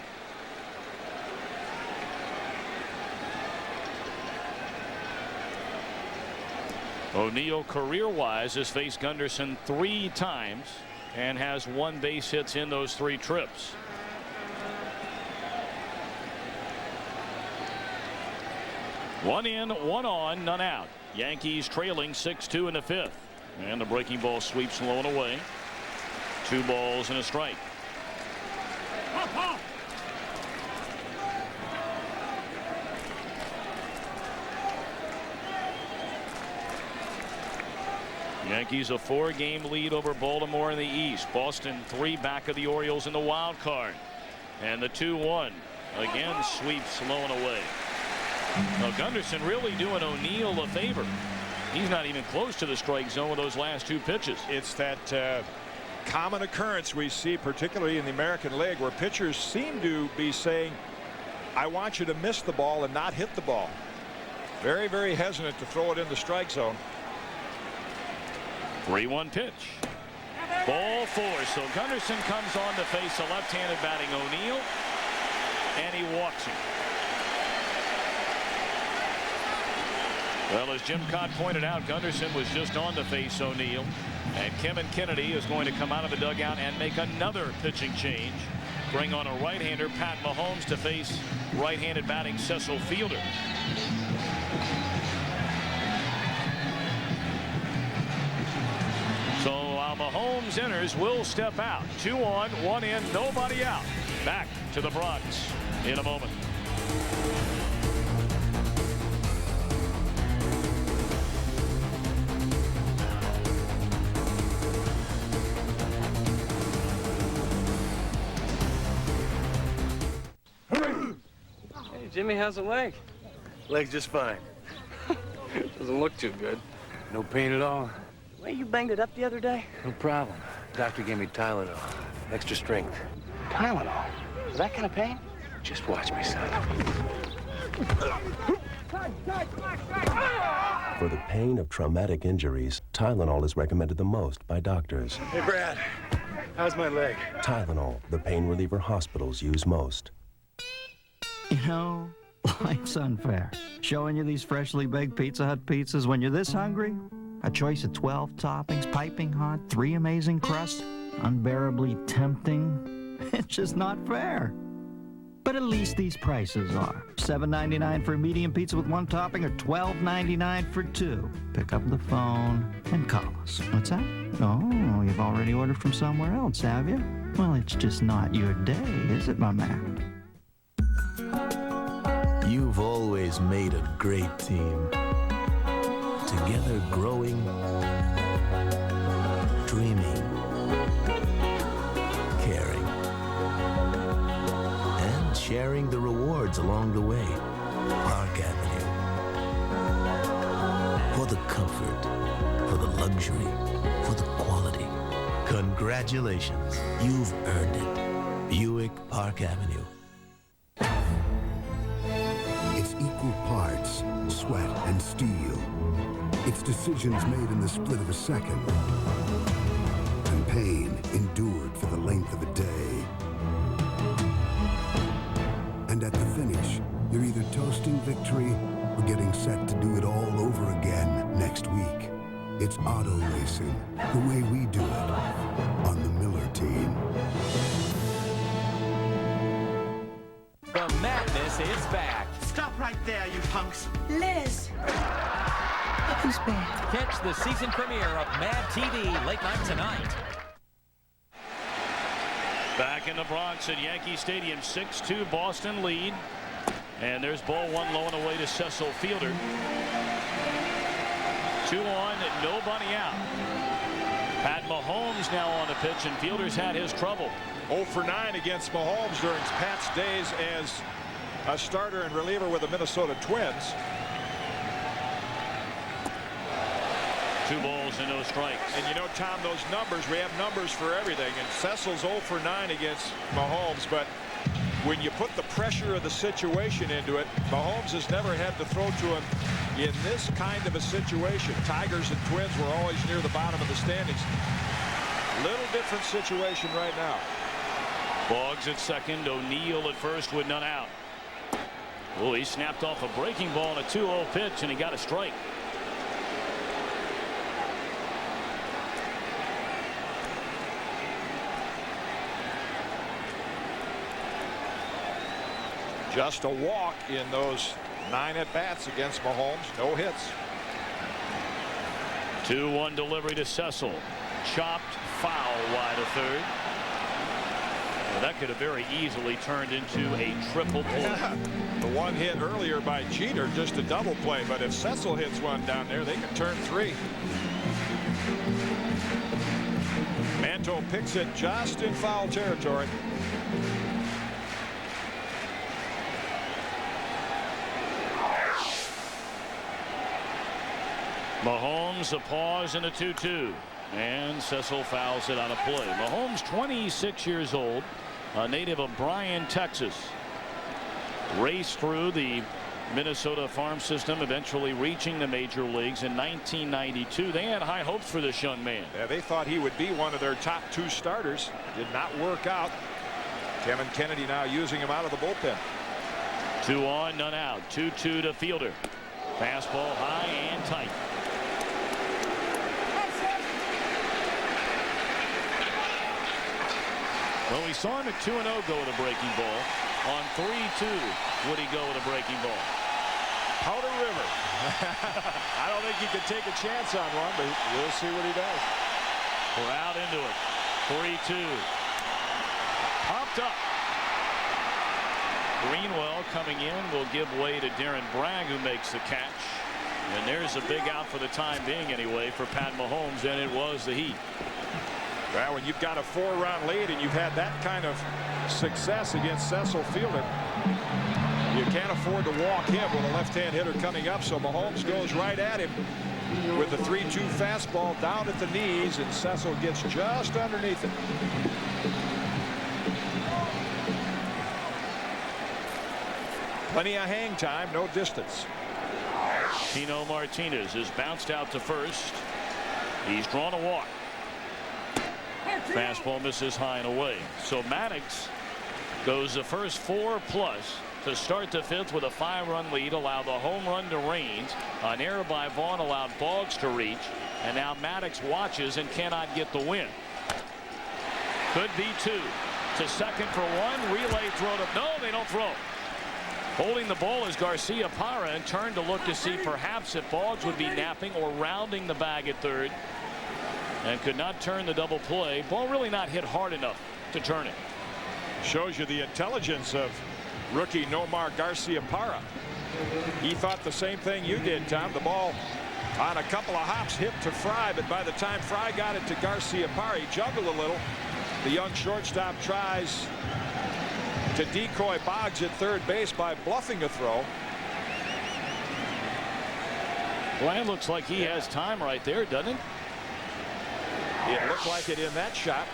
O'Neill career-wise has faced Gunderson 3 times and has 1 base hits in those 3 trips. One in, 1 on, none out. Yankees trailing 6-2 in the 5th. And the breaking ball sweeps low and away. 2 balls and a strike. Yankees a 4-game lead over Baltimore in the East. Boston 3 back of the Orioles in the wild card. And the 2-1 again sweeps low and away. Now Gunderson really doing O'Neill a favor. He's not even close to the strike zone with those last 2 pitches. It's that common occurrence we see, particularly in the American League, where pitchers seem to be saying, I want you to miss the ball and not hit the ball. Very, very hesitant to throw it in the strike zone. 3-1 pitch. Ball 4. So Gunderson comes on to face a left-handed batting O'Neill, and he walks him. Well, as Jim Cott pointed out, Gunderson was just on to face O'Neill, and Kevin Kennedy is going to come out of the dugout and make another pitching change. Bring on a right-hander, Pat Mahomes, to face right-handed batting Cecil Fielder. So while Mahomes enters, will step out. 2 on, 1 in, nobody out. Back to the Bronx in a moment. Jimmy, how's the leg? Leg's just fine. Doesn't look too good. No pain at all. Well, you banged it up the other day? No problem. Doctor gave me Tylenol. Extra strength. Tylenol? Is that kind of pain? Just watch me, son. For the pain of traumatic injuries, Tylenol is recommended the most by doctors. Hey, Brad. How's my leg? Tylenol, the pain reliever hospitals use most. You know, life's unfair. Showing you these freshly baked Pizza Hut pizzas when you're this hungry? A choice of 12 toppings, piping hot, 3 amazing crusts, unbearably tempting. It's just not fair. But at least these prices are. $7.99 for a medium pizza with 1 topping, or $12.99 for 2. Pick up the phone and call us. What's that? Oh, you've already ordered from somewhere else, have you? Well, it's just not your day, is it, my man? You've always made a great team. Together growing, dreaming, caring, and sharing the rewards along the way. Park Avenue. For the comfort, for the luxury, for the quality. Congratulations, you've earned it. Buick Park Avenue. It's equal parts sweat and steel. It's decisions made in the split of a second. And pain endured for the length of a day. And at the finish, you're either toasting victory or getting set to do it all over again next week. It's auto racing, the way we do it on the Miller team. The madness is back. Stop right there, you punks. Liz. Who's bad? Catch the season premiere of Mad TV late night tonight. Back in the Bronx at Yankee Stadium, 6-2 Boston lead. And there's ball one low and away to Cecil Fielder. 2 on, nobody out. Pat Mahomes now on the pitch, and Fielder's had his trouble. 0 for 9 against Mahomes during Pat's days as a starter and reliever with the Minnesota Twins. 2 balls and no strikes. And you know, Tom, those numbers, we have numbers for everything. And Cecil's 0 for 9 against Mahomes, but when you put the pressure of the situation into it, Mahomes has never had to throw to him in this kind of a situation. Tigers and Twins were always near the bottom of the standings. Little different situation right now. Boggs at second, O'Neill at first with none out. Oh, he snapped off a breaking ball on a 2-0 pitch, and he got a strike. Just a walk in those 9 at-bats against Mahomes. No hits. 2-1 delivery to Cecil. Chopped foul wide of third. Well, that could have very easily turned into a triple play. Yeah. The one hit earlier by Jeter, just a double play. But if Cecil hits one down there, they can turn 3. Manto picks it just in foul territory. Mahomes a pause in a 2-2, and Cecil fouls it on a play. Mahomes 26 years old, a native of Bryan, Texas. Raced through the Minnesota farm system, eventually reaching the major leagues in 1992. They had high hopes for this young man. Yeah, they thought he would be one of their top 2 starters. Did not work out. Kevin Kennedy now using him out of the bullpen. 2 on, none out. 2-2 to Fielder. Fastball high and tight. Well, we saw him at 2-0 go with a breaking ball. On 3-2, would he go with a breaking ball? Powder River. I don't think he could take a chance on one, but we'll see what he does. We're out into it. 3-2. Popped up. Greenwell coming in will give way to Darren Bragg, who makes the catch. And there's a big out for the time being anyway for Pat Mahomes, and it was the Heat. Well, when you've got a 4-run lead and you've had that kind of success against Cecil Fielder, you can't afford to walk him with a left-hand hitter coming up. So Mahomes goes right at him with the 3-2 fastball down at the knees, and Cecil gets just underneath it. Plenty of hang time, no distance. Tino Martinez is bounced out to first. He's drawn a walk. Fastball misses high and away. So Maddox goes the first 4+ to start the 5th with a 5-run lead. Allowed the home run to Raines. An error by Vaughn allowed Boggs to reach. And now Maddox watches and cannot get the win. Could be 2. To second for 1. Relay throw to... No, they don't throw. Holding the ball is Garcia Parra, and turned to look to see perhaps if Boggs would be napping or rounding the bag at third. And could not turn the double play. Ball really not hit hard enough to turn it. Shows you the intelligence of rookie Nomar Garcia Parra. He thought the same thing you did, Tom. The ball on a couple of hops hit to Fry, but by the time Fry got it to Garcia Parra, he juggled a little. The young shortstop tries to decoy Boggs at third base by bluffing a throw. Well, it looks like he has time right there, doesn't it? It looked like it in that shot.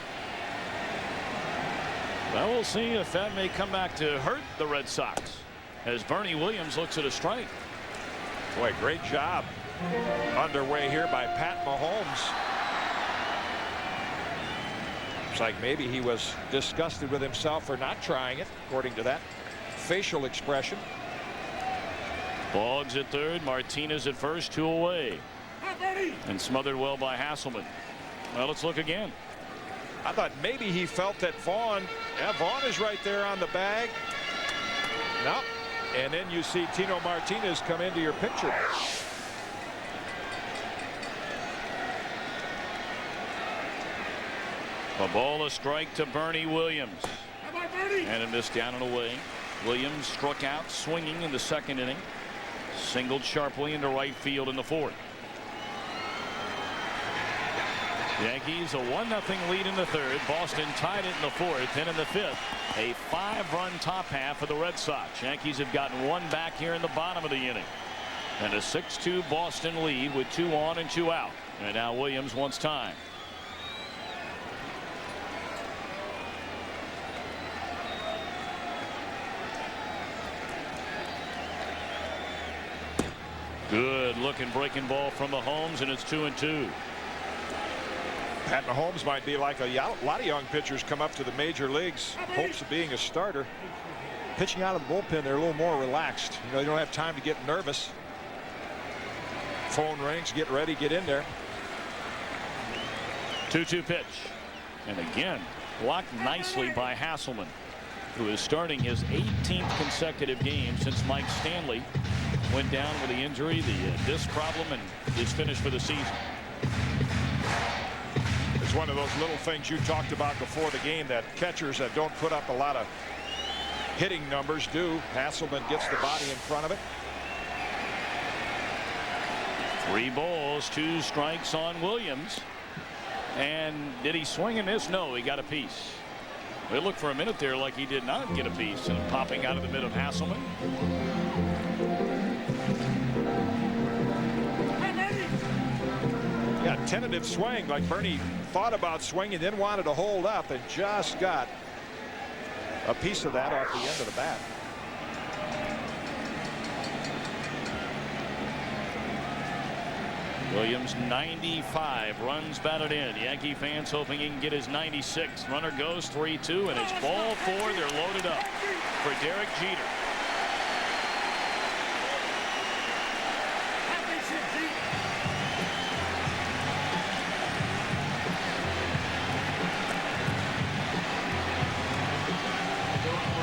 Well, we'll see if that may come back to hurt the Red Sox as Bernie Williams looks at a strike. Boy, great job underway here by Pat Mahomes. Looks like maybe he was disgusted with himself for not trying it, according to that facial expression. Boggs at third, Martinez at first, 2 away. And smothered well by Hasselman. Well, let's look again. I thought maybe he felt that Vaughn is right there on the bag. No. And then you see Tino Martinez come into your picture. A ball, a strike to Bernie Williams. And a miss down and away. Williams struck out swinging in the second inning. Singled sharply into right field in the fourth. Yankees a 1-0 lead in the third. Boston tied it in the fourth. And in the fifth, a 5-run top half for the Red Sox. Yankees have gotten one back here in the bottom of the inning. And a 6-2 Boston lead with 2 on and 2 out. And now Williams wants time. Good looking breaking ball from Mahomes, and it's 2-2. Pat Mahomes might be like a lot of young pitchers come up to the major leagues, hopes of being a starter. Pitching out of the bullpen, they're a little more relaxed. You know, they don't have time to get nervous. Phone rings, get ready, get in there. 2-2 pitch. And again, blocked nicely by Hasselman, who is starting his 18th consecutive game since Mike Stanley went down with the injury, the disc problem, and is finished for the season. It's one of those little things you talked about before the game that catchers that don't put up a lot of hitting numbers do. Hasselman gets the body in front of it. 3 balls, 2 strikes on Williams. And did he swing and miss? No, he got a piece. It looked for a minute there like he did not get a piece, and popping out of the mid of Hasselman. Yeah, tentative swing, like Bernie thought about swinging, then wanted to hold up, and just got a piece of that off the end of the bat. Williams 95 runs batted in. Yankee fans hoping he can get his 96. Runner goes 3-2, and it's ball 4. They're loaded up for Derek Jeter.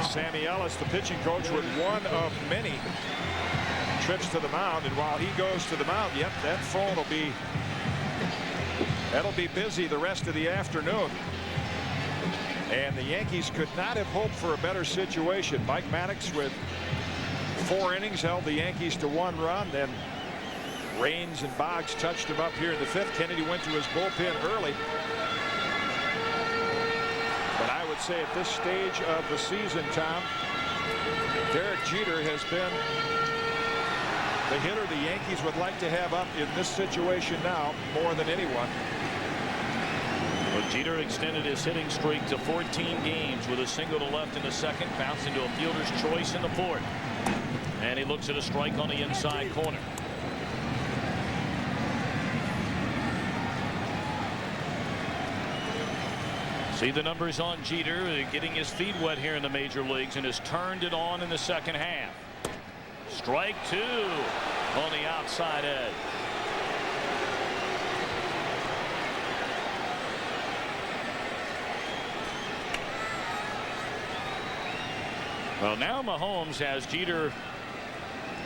Sammy Ellis, the pitching coach, with one of many trips to the mound, and while he goes to the mound, yep, that phone that'll be busy the rest of the afternoon. And the Yankees could not have hoped for a better situation. Mike Maddox with 4 innings held the Yankees to 1 run. Then Raines and Boggs touched him up here in the 5th. Kennedy went to his bullpen early. But I would say at this stage of the season, Tom, Derek Jeter has been the hitter the Yankees would like to have up in this situation now more than anyone. Well, Jeter extended his hitting streak to 14 games with a single to left in the second, bounced into a fielder's choice in the fourth. And he looks at a strike on the inside corner. See the numbers on Jeter, getting his feet wet here in the major leagues, and has turned it on in the second half. Strike 2 on the outside edge. Well, now Mahomes has Jeter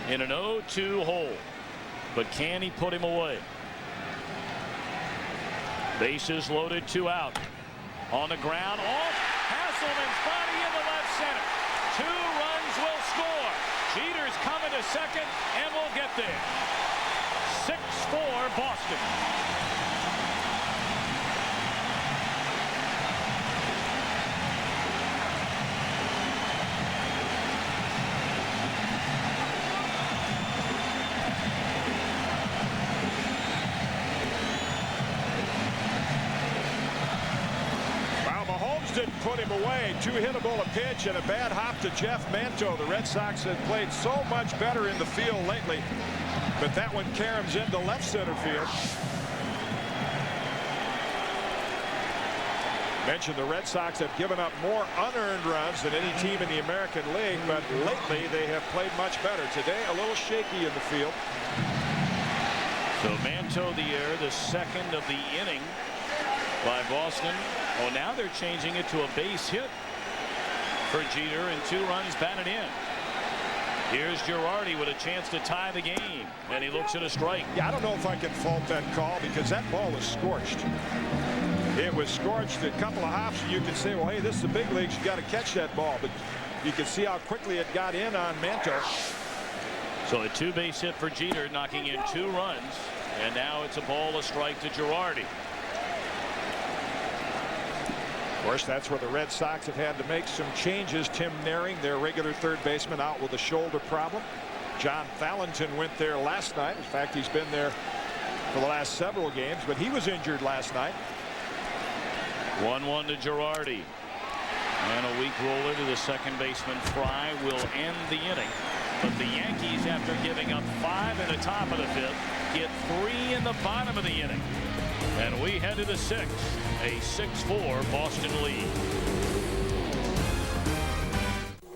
in an 0-2 hole, but can he put him away? Bases loaded, 2 out. On the ground, off Hasselman's body into left center. 2 runs will score. Jeter's coming to second and will get there. 6-4 Boston. Didn't put him away. 2 hittable a pitch and a bad hop to Jeff Manto. The Red Sox have played so much better in the field lately. but that one caroms into left center field. Mentioned the Red Sox have given up more unearned runs than any team in the American League, but lately they have played much better. Today a little shaky in the field. So Manto the air, the second of the inning by Boston. Oh, now they're changing it to a base hit for Jeter, and 2 runs batted in. Here's Girardi with a chance to tie the game, and he looks at a strike. Yeah, I don't know if I can fault that call because that ball was scorched. It was scorched a couple of hops, and you can say, well, hey, this is the big leagues. You got to catch that ball, but you can see how quickly it got in on Manto. So a 2-base hit for Jeter, knocking in 2 runs, and now it's a ball, a strike to Girardi. Of course, that's where the Red Sox have had to make some changes. Tim Naring, their regular third baseman, out with a shoulder problem. John Valentin went there last night. In fact, he's been there for the last several games, but he was injured last night. 1-1 to Girardi. And a weak roller to the second baseman. Fry will end the inning. But the Yankees, after giving up 5 in the top of the 5th, get 3 in the bottom of the inning. And we head to the 6th. A 6-4 Boston lead.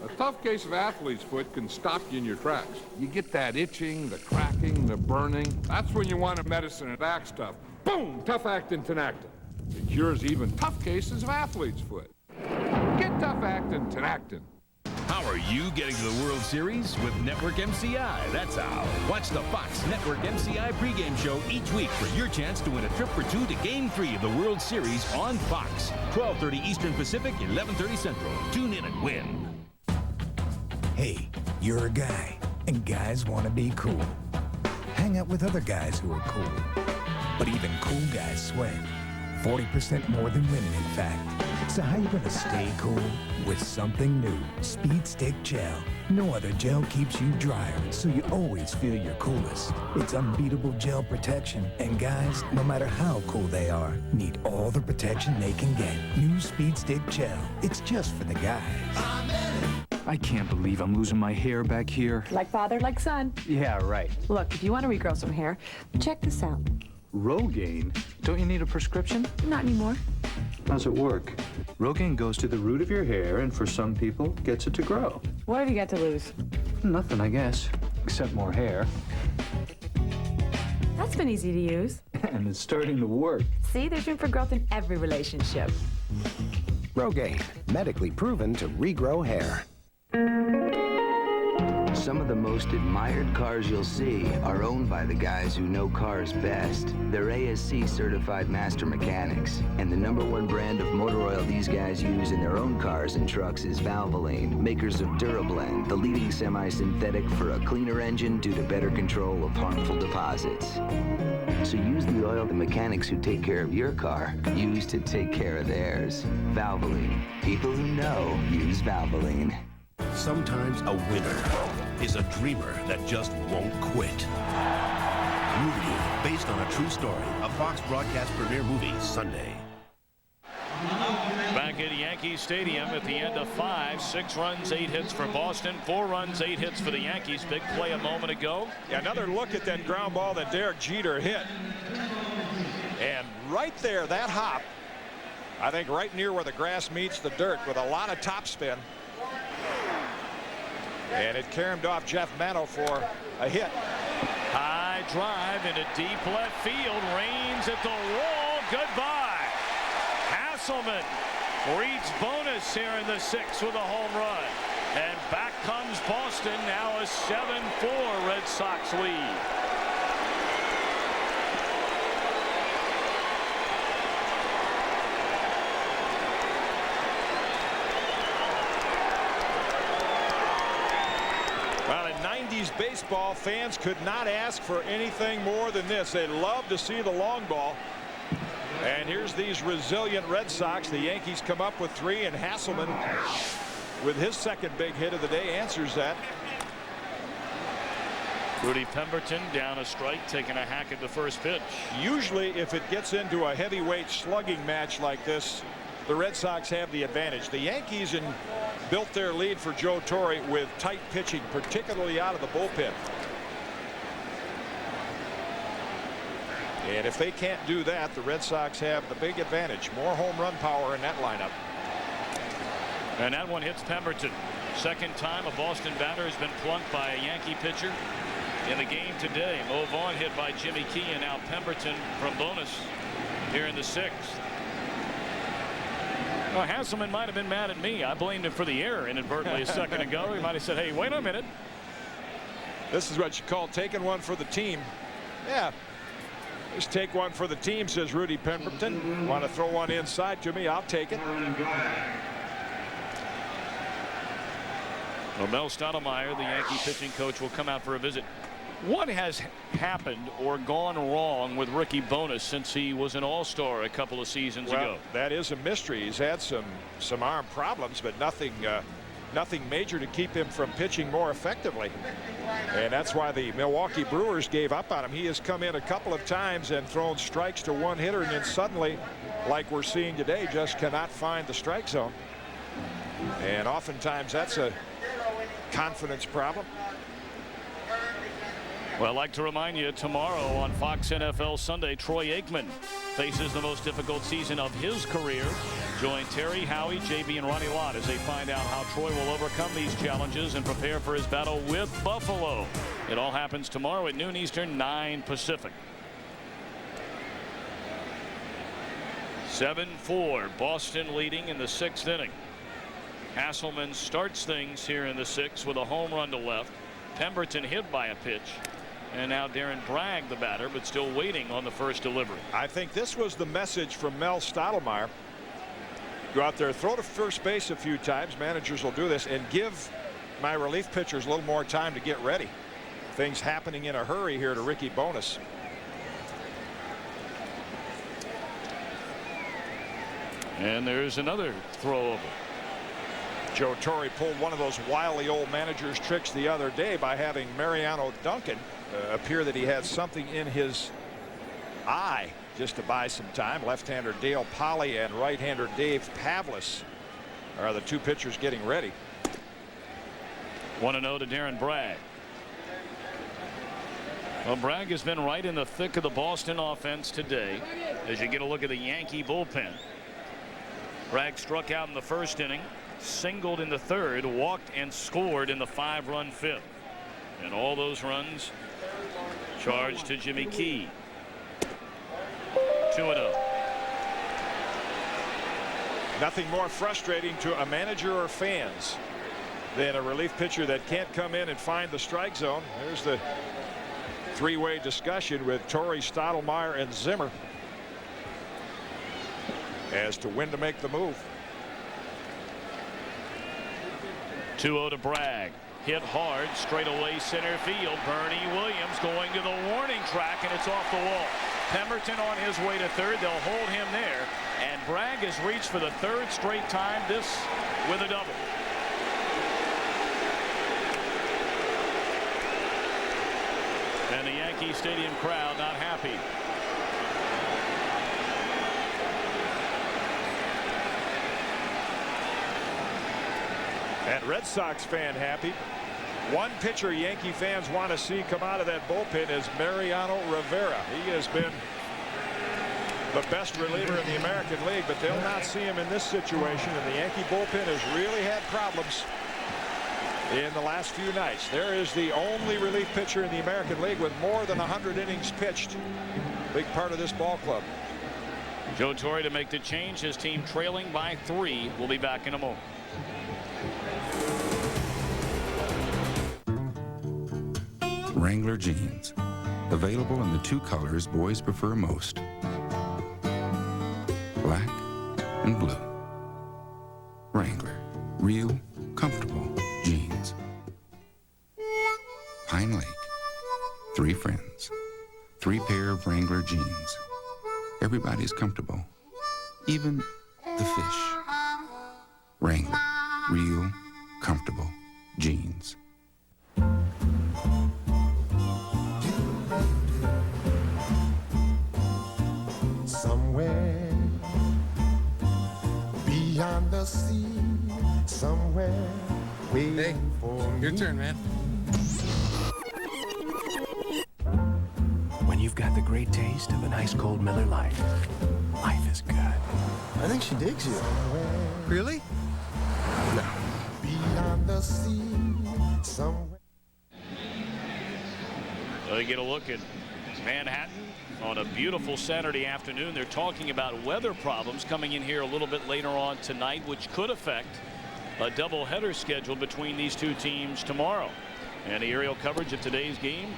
A tough case of athlete's foot can stop you in your tracks. You get that itching, the cracking, the burning. That's when you want a medicine and back stuff. Boom! Tough Actin Tenactin. It cures even tough cases of athlete's foot. Get Tough Actin Tenactin. How are you getting to the World Series? With Network MCI, that's how. Watch the Fox Network MCI pregame show each week for your chance to win a trip for 2 to Game 3 of the World Series on Fox. 12:30 Eastern Pacific, 11:30 Central. Tune in and win. Hey, you're a guy, and guys want to be cool. Hang out with other guys who are cool. But even cool guys sweat. 40% more than women, in fact. So how you gonna stay cool? With something new, Speed Stick Gel. No other gel keeps you drier, so you always feel your coolest. It's unbeatable gel protection, and guys, no matter how cool they are, need all the protection they can get. New Speed Stick Gel. It's just for the guys. I can't believe I'm losing my hair back here. Like father, like son. Yeah, right. Look, if you want to regrow some hair, check this out. Rogaine? Don't you need a prescription? Not anymore. How's it work? Rogaine goes to the root of your hair and for some people gets it to grow. What have you got to lose? Nothing, I guess, except more hair. That's been easy to use. And it's starting to work. See, there's room for growth in every relationship. Rogaine, medically proven to regrow hair. Some of the most admired cars you'll see are owned by the guys who know cars best. They're ASC certified master mechanics, and the #1 brand of motor oil these guys use in their own cars and trucks is Valvoline, makers of Durablend, the leading semi-synthetic for a cleaner engine due to better control of harmful deposits. So use the oil the mechanics who take care of your car use to take care of theirs. Valvoline. People who know use Valvoline. Sometimes a winner is a dreamer that just won't quit. Movie, based on a true story. A Fox broadcast premiere movie Sunday. Back at Yankee Stadium at the end of 5, 6 runs, 8 hits for Boston, 4 runs, 8 hits for the Yankees. Big play a moment ago. Yeah, another look at that ground ball that Derek Jeter hit. And right there, that hop, I think right near where the grass meets the dirt with a lot of topspin. And it caromed off Jeff Manto for a hit. High drive into deep left field. Rains at the wall. Goodbye. Hasselman reads bonus here in the 6th with a home run. And back comes Boston. Now a 7-4 Red Sox lead. Well, in 90s baseball, fans could not ask for anything more than this. They love to see the long ball. And here's these resilient Red Sox. The Yankees come up with 3, and Hasselman, with his second big hit of the day, answers that. Rudy Pemberton down a strike, taking a hack at the first pitch. Usually, if it gets into a heavyweight slugging match like this, the Red Sox have the advantage. The Yankees built their lead for Joe Torre with tight pitching, particularly out of the bullpen. And if they can't do that, the Red Sox have the big advantage. More home run power in that lineup. And that one hits Pemberton. Second time a Boston batter has been plunked by a Yankee pitcher in the game today. Mo Vaughn hit by Jimmy Key, and now Pemberton from bonus here in the 6th. Well, Hasselman might have been mad at me. I blamed him for the error inadvertently a second ago. He might have said, hey, wait a minute. This is what you call taking one for the team. Yeah. Just take one for the team, says Rudy Pemberton. Want to throw one inside to me? I'll take it. Well, Mel Stottlemyre, the Yankee pitching coach, will come out for a visit. What has happened or gone wrong with Ricky Bones since he was an all-star a couple of seasons ago? That is a mystery. He's had some arm problems, but nothing major to keep him from pitching more effectively. And that's why the Milwaukee Brewers gave up on him. He has come in a couple of times and thrown strikes to one hitter, and then suddenly, like we're seeing today, just cannot find the strike zone. And oftentimes that's a confidence problem. Well, I'd like to remind you, tomorrow on Fox NFL Sunday, Troy Aikman faces the most difficult season of his career. Join Terry, Howie, JB, and Ronnie Lott as they find out how Troy will overcome these challenges and prepare for his battle with Buffalo. It all happens tomorrow at noon Eastern, 9 Pacific. 7-4, Boston leading in the 6th inning. Hasselman starts things here in the 6th with a home run to left. Pemberton hit by a pitch. And now Darren Bragg, the batter, but still waiting on the first delivery. I think this was the message from Mel Stottlemyre. Go out there, throw to first base a few times. Managers will do this, and give my relief pitchers a little more time to get ready. Things happening in a hurry here to Ricky Bones. And there's another throw over. Joe Torre pulled one of those wily old managers' tricks the other day by having Mariano Duncan appear that he had something in his eye just to buy some time. Left-hander Dale Polley and right-hander Dave Pavlis are the two pitchers getting ready. 1-0 to Darren Bragg. Well, Bragg has been right in the thick of the Boston offense today as you get a look at the Yankee bullpen. Bragg struck out in the first inning, singled in the third, walked and scored in the 5-run 5th. And all those runs charged to Jimmy Key. 2-0. Nothing more frustrating to a manager or fans than a relief pitcher that can't come in and find the strike zone. There's the three-way discussion with Torre, Stottlemyre, and Zimmer as to when to make the move. 2-0 to Bragg. Hit hard, straight away center field. Bernie Williams going to the warning track, and it's off the wall. Pemberton on his way to third. They'll hold him there. And Bragg has reached for the 3rd straight time, this with a double. And the Yankee Stadium crowd not happy. And Red Sox fan happy. One pitcher Yankee fans want to see come out of that bullpen is Mariano Rivera. He has been the best reliever in the American League, but they'll not see him in this situation. And the Yankee bullpen has really had problems in the last few nights. There is the only relief pitcher in the American League with more than 100 innings pitched. Big part of this ball club. Joe Torre to make the change. His team trailing by 3. We'll be back in a moment. Wrangler jeans, available in the 2 colors boys prefer most, black and blue. Wrangler, real comfortable jeans. Pine Lake, 3 friends, 3 pair of Wrangler jeans. Everybody's comfortable, even the fish. Wrangler, real comfortable jeans. Somewhere beyond the sea, somewhere waiting for me. Your turn, man. When you've got the great great taste of an ice cold Miller Lite. Life is good. I think she digs you. Really? No. Beyond the sea, somewhere. So you get a look at Manhattan on a beautiful Saturday afternoon. They're talking about weather problems coming in here a little bit later on tonight, which could affect a doubleheader schedule between these two teams tomorrow. And the aerial coverage of today's game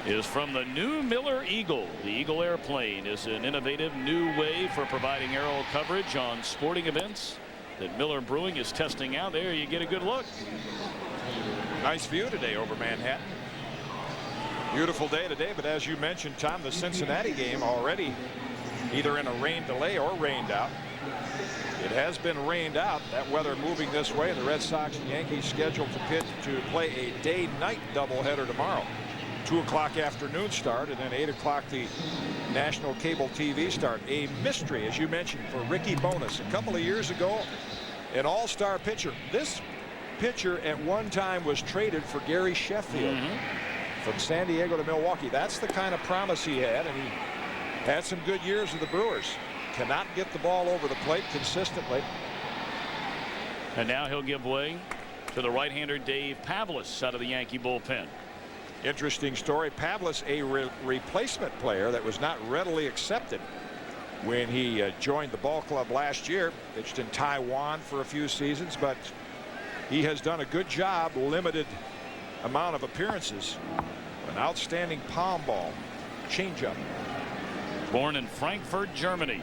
is from the new Miller Eagle. The Eagle airplane is an innovative new way for providing aerial coverage on sporting events that Miller Brewing is testing out. There you get a good look. Nice view today over Manhattan. Beautiful day today, but as you mentioned, Tom, the Cincinnati game already either in a rain delay or rained out. It has been rained out. That weather moving this way. The Red Sox and Yankees scheduled to play a day-night doubleheader tomorrow. 2 o'clock afternoon start, and then 8 o'clock the national cable TV start. A mystery, as you mentioned, for Ricky Bonas. A couple of years ago, an all-star pitcher. This pitcher at one time was traded for Gary Sheffield from San Diego to Milwaukee. That's the kind of promise he had, and he had some good years with the Brewers. Cannot get the ball over the plate consistently. And now he'll give way to the right-hander Dave Pavlis out of the Yankee bullpen. Interesting story. Pavlis, a replacement player that was not readily accepted when he joined the ball club last year. Pitched in Taiwan for a few seasons, but he has done a good job, limited amount of appearances. An outstanding palm ball, changeup. Born in Frankfurt, Germany,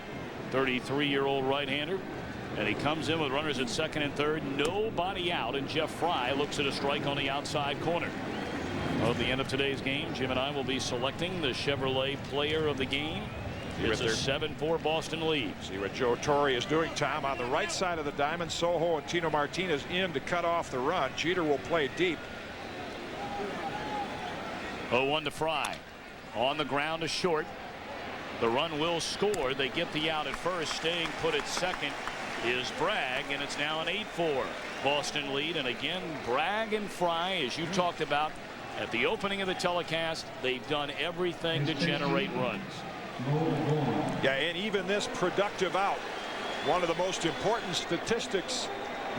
33-year-old right-hander, and he comes in with runners at second and third, nobody out, and Jeff Fry looks at a strike on the outside corner. At the end of today's game, Jim and I will be selecting the Chevrolet player of the game. It's a 7-4 Boston lead. See what Joe Torre is doing, Tom. On the right side of the diamond, Soho and Tino Martinez in to cut off the run. Jeter will play deep. 0-1 to Fry. On the ground to short. The run will score. They get the out at first. Staying put at second is Bragg, and it's now an 8-4 Boston lead. And again, Bragg and Fry, as you talked about at the opening of the telecast, they've done everything to generate runs. Yeah, and even this productive out, one of the most important statistics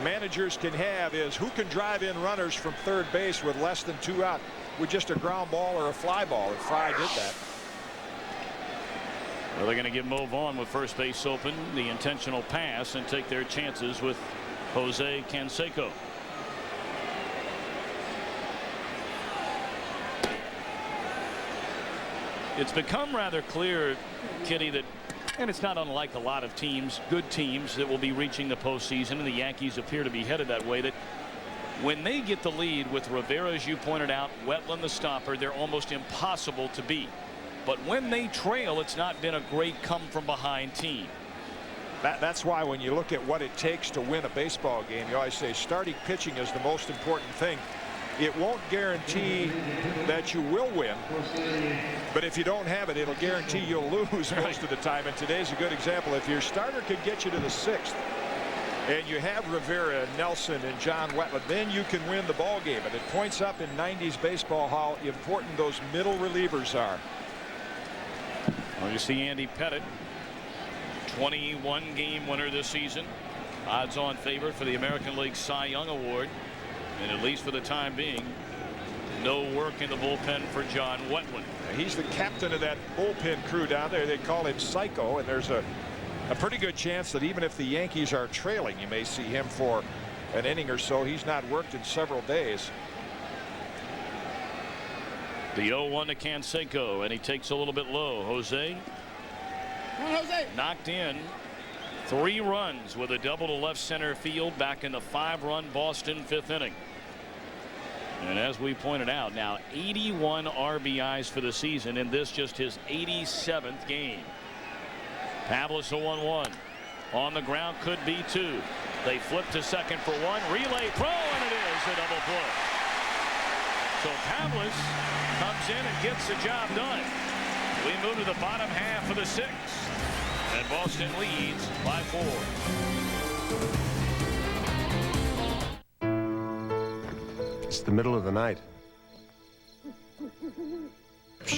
managers can have is who can drive in runners from third base with less than 2 out with just a ground ball or a fly ball, and Fry did that. Well, they're going to give Mo Vaughn with first base open the intentional pass and take their chances with Jose Canseco. It's become rather clear, Kitty, that, and it's not unlike a lot of teams, good teams that will be reaching the postseason, and the Yankees appear to be headed that way, that when they get the lead with Rivera, as you pointed out, Wetland the stopper, they're almost impossible to beat. But when they trail, it's not been a great come-from-behind team. That's why when you look at what it takes to win a baseball game, you always say starting pitching is the most important thing. It won't guarantee that you will win, but if you don't have it, it'll guarantee you'll lose most of the time. And today's a good example. If your starter could get you to the 6th, and you have Rivera, Nelson, and John Wetland, then you can win the ball game. And it points up in 90s baseball how important those middle relievers are. Well, you see Andy Pettitte, 21 game winner this season, odds-on favorite for the American League Cy Young Award. And at least for the time being, no work in the bullpen for John Wetland. He's the captain of that bullpen crew down there. They call him Psycho, and there's a pretty good chance that even if the Yankees are trailing, you may see him for an inning or so. He's not worked in several days. The 0-1 to Canseco, and he takes a little bit low. Jose knocked in 3 runs with a double to left center field back in the 5-run Boston 5th inning. And as we pointed out, now 81 RBIs for the season, in this just his 87th game. Pavlis a 1-1. On the ground, could be 2. They flip to second for 1. Relay throw, and it is a double play. So Pavlis comes in and gets the job done. We move to the bottom half of the 6th. And Boston leads by 4. It's the middle of the night.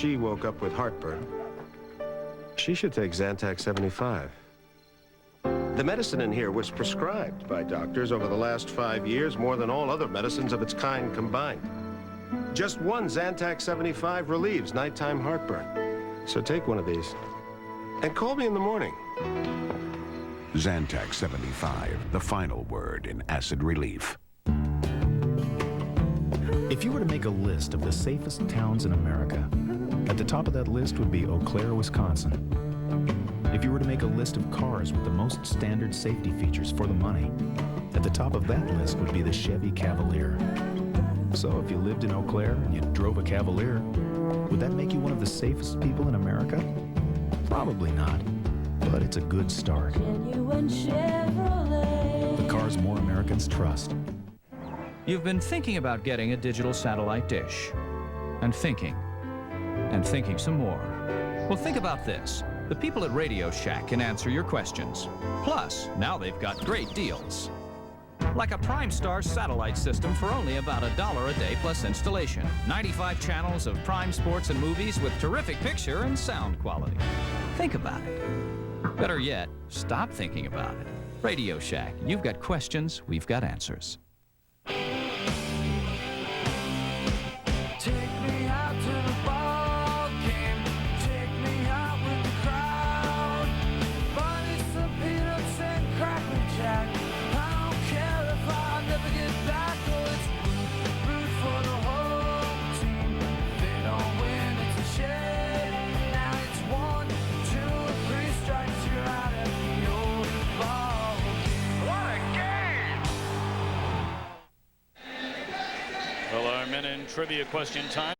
she woke up with heartburn, she should take Zantac 75. The medicine in here was prescribed by doctors over the last 5 years, more than all other medicines of its kind combined. Just one Zantac 75 relieves nighttime heartburn. So take one of these and call me in the morning. Zantac 75, the final word in acid relief. If you were to make a list of the safest towns in America, at the top of that list would be Eau Claire, Wisconsin. If you were to make a list of cars with the most standard safety features for the money, at the top of that list would be the Chevy Cavalier. So if you lived in Eau Claire and you drove a Cavalier, would that make you one of the safest people in America? Probably not, but it's a good start. The cars more Americans trust. You've been thinking about getting a digital satellite dish. And thinking some more. Well, think about this. The people at Radio Shack can answer your questions. Plus, now they've got great deals. Like a Prime Star satellite system for only about $1 a day plus installation. 95 channels of Prime sports and movies with terrific picture and sound quality. Think about it. Better yet, stop thinking about it. Radio Shack, you've got questions, we've got answers. Trivia question time.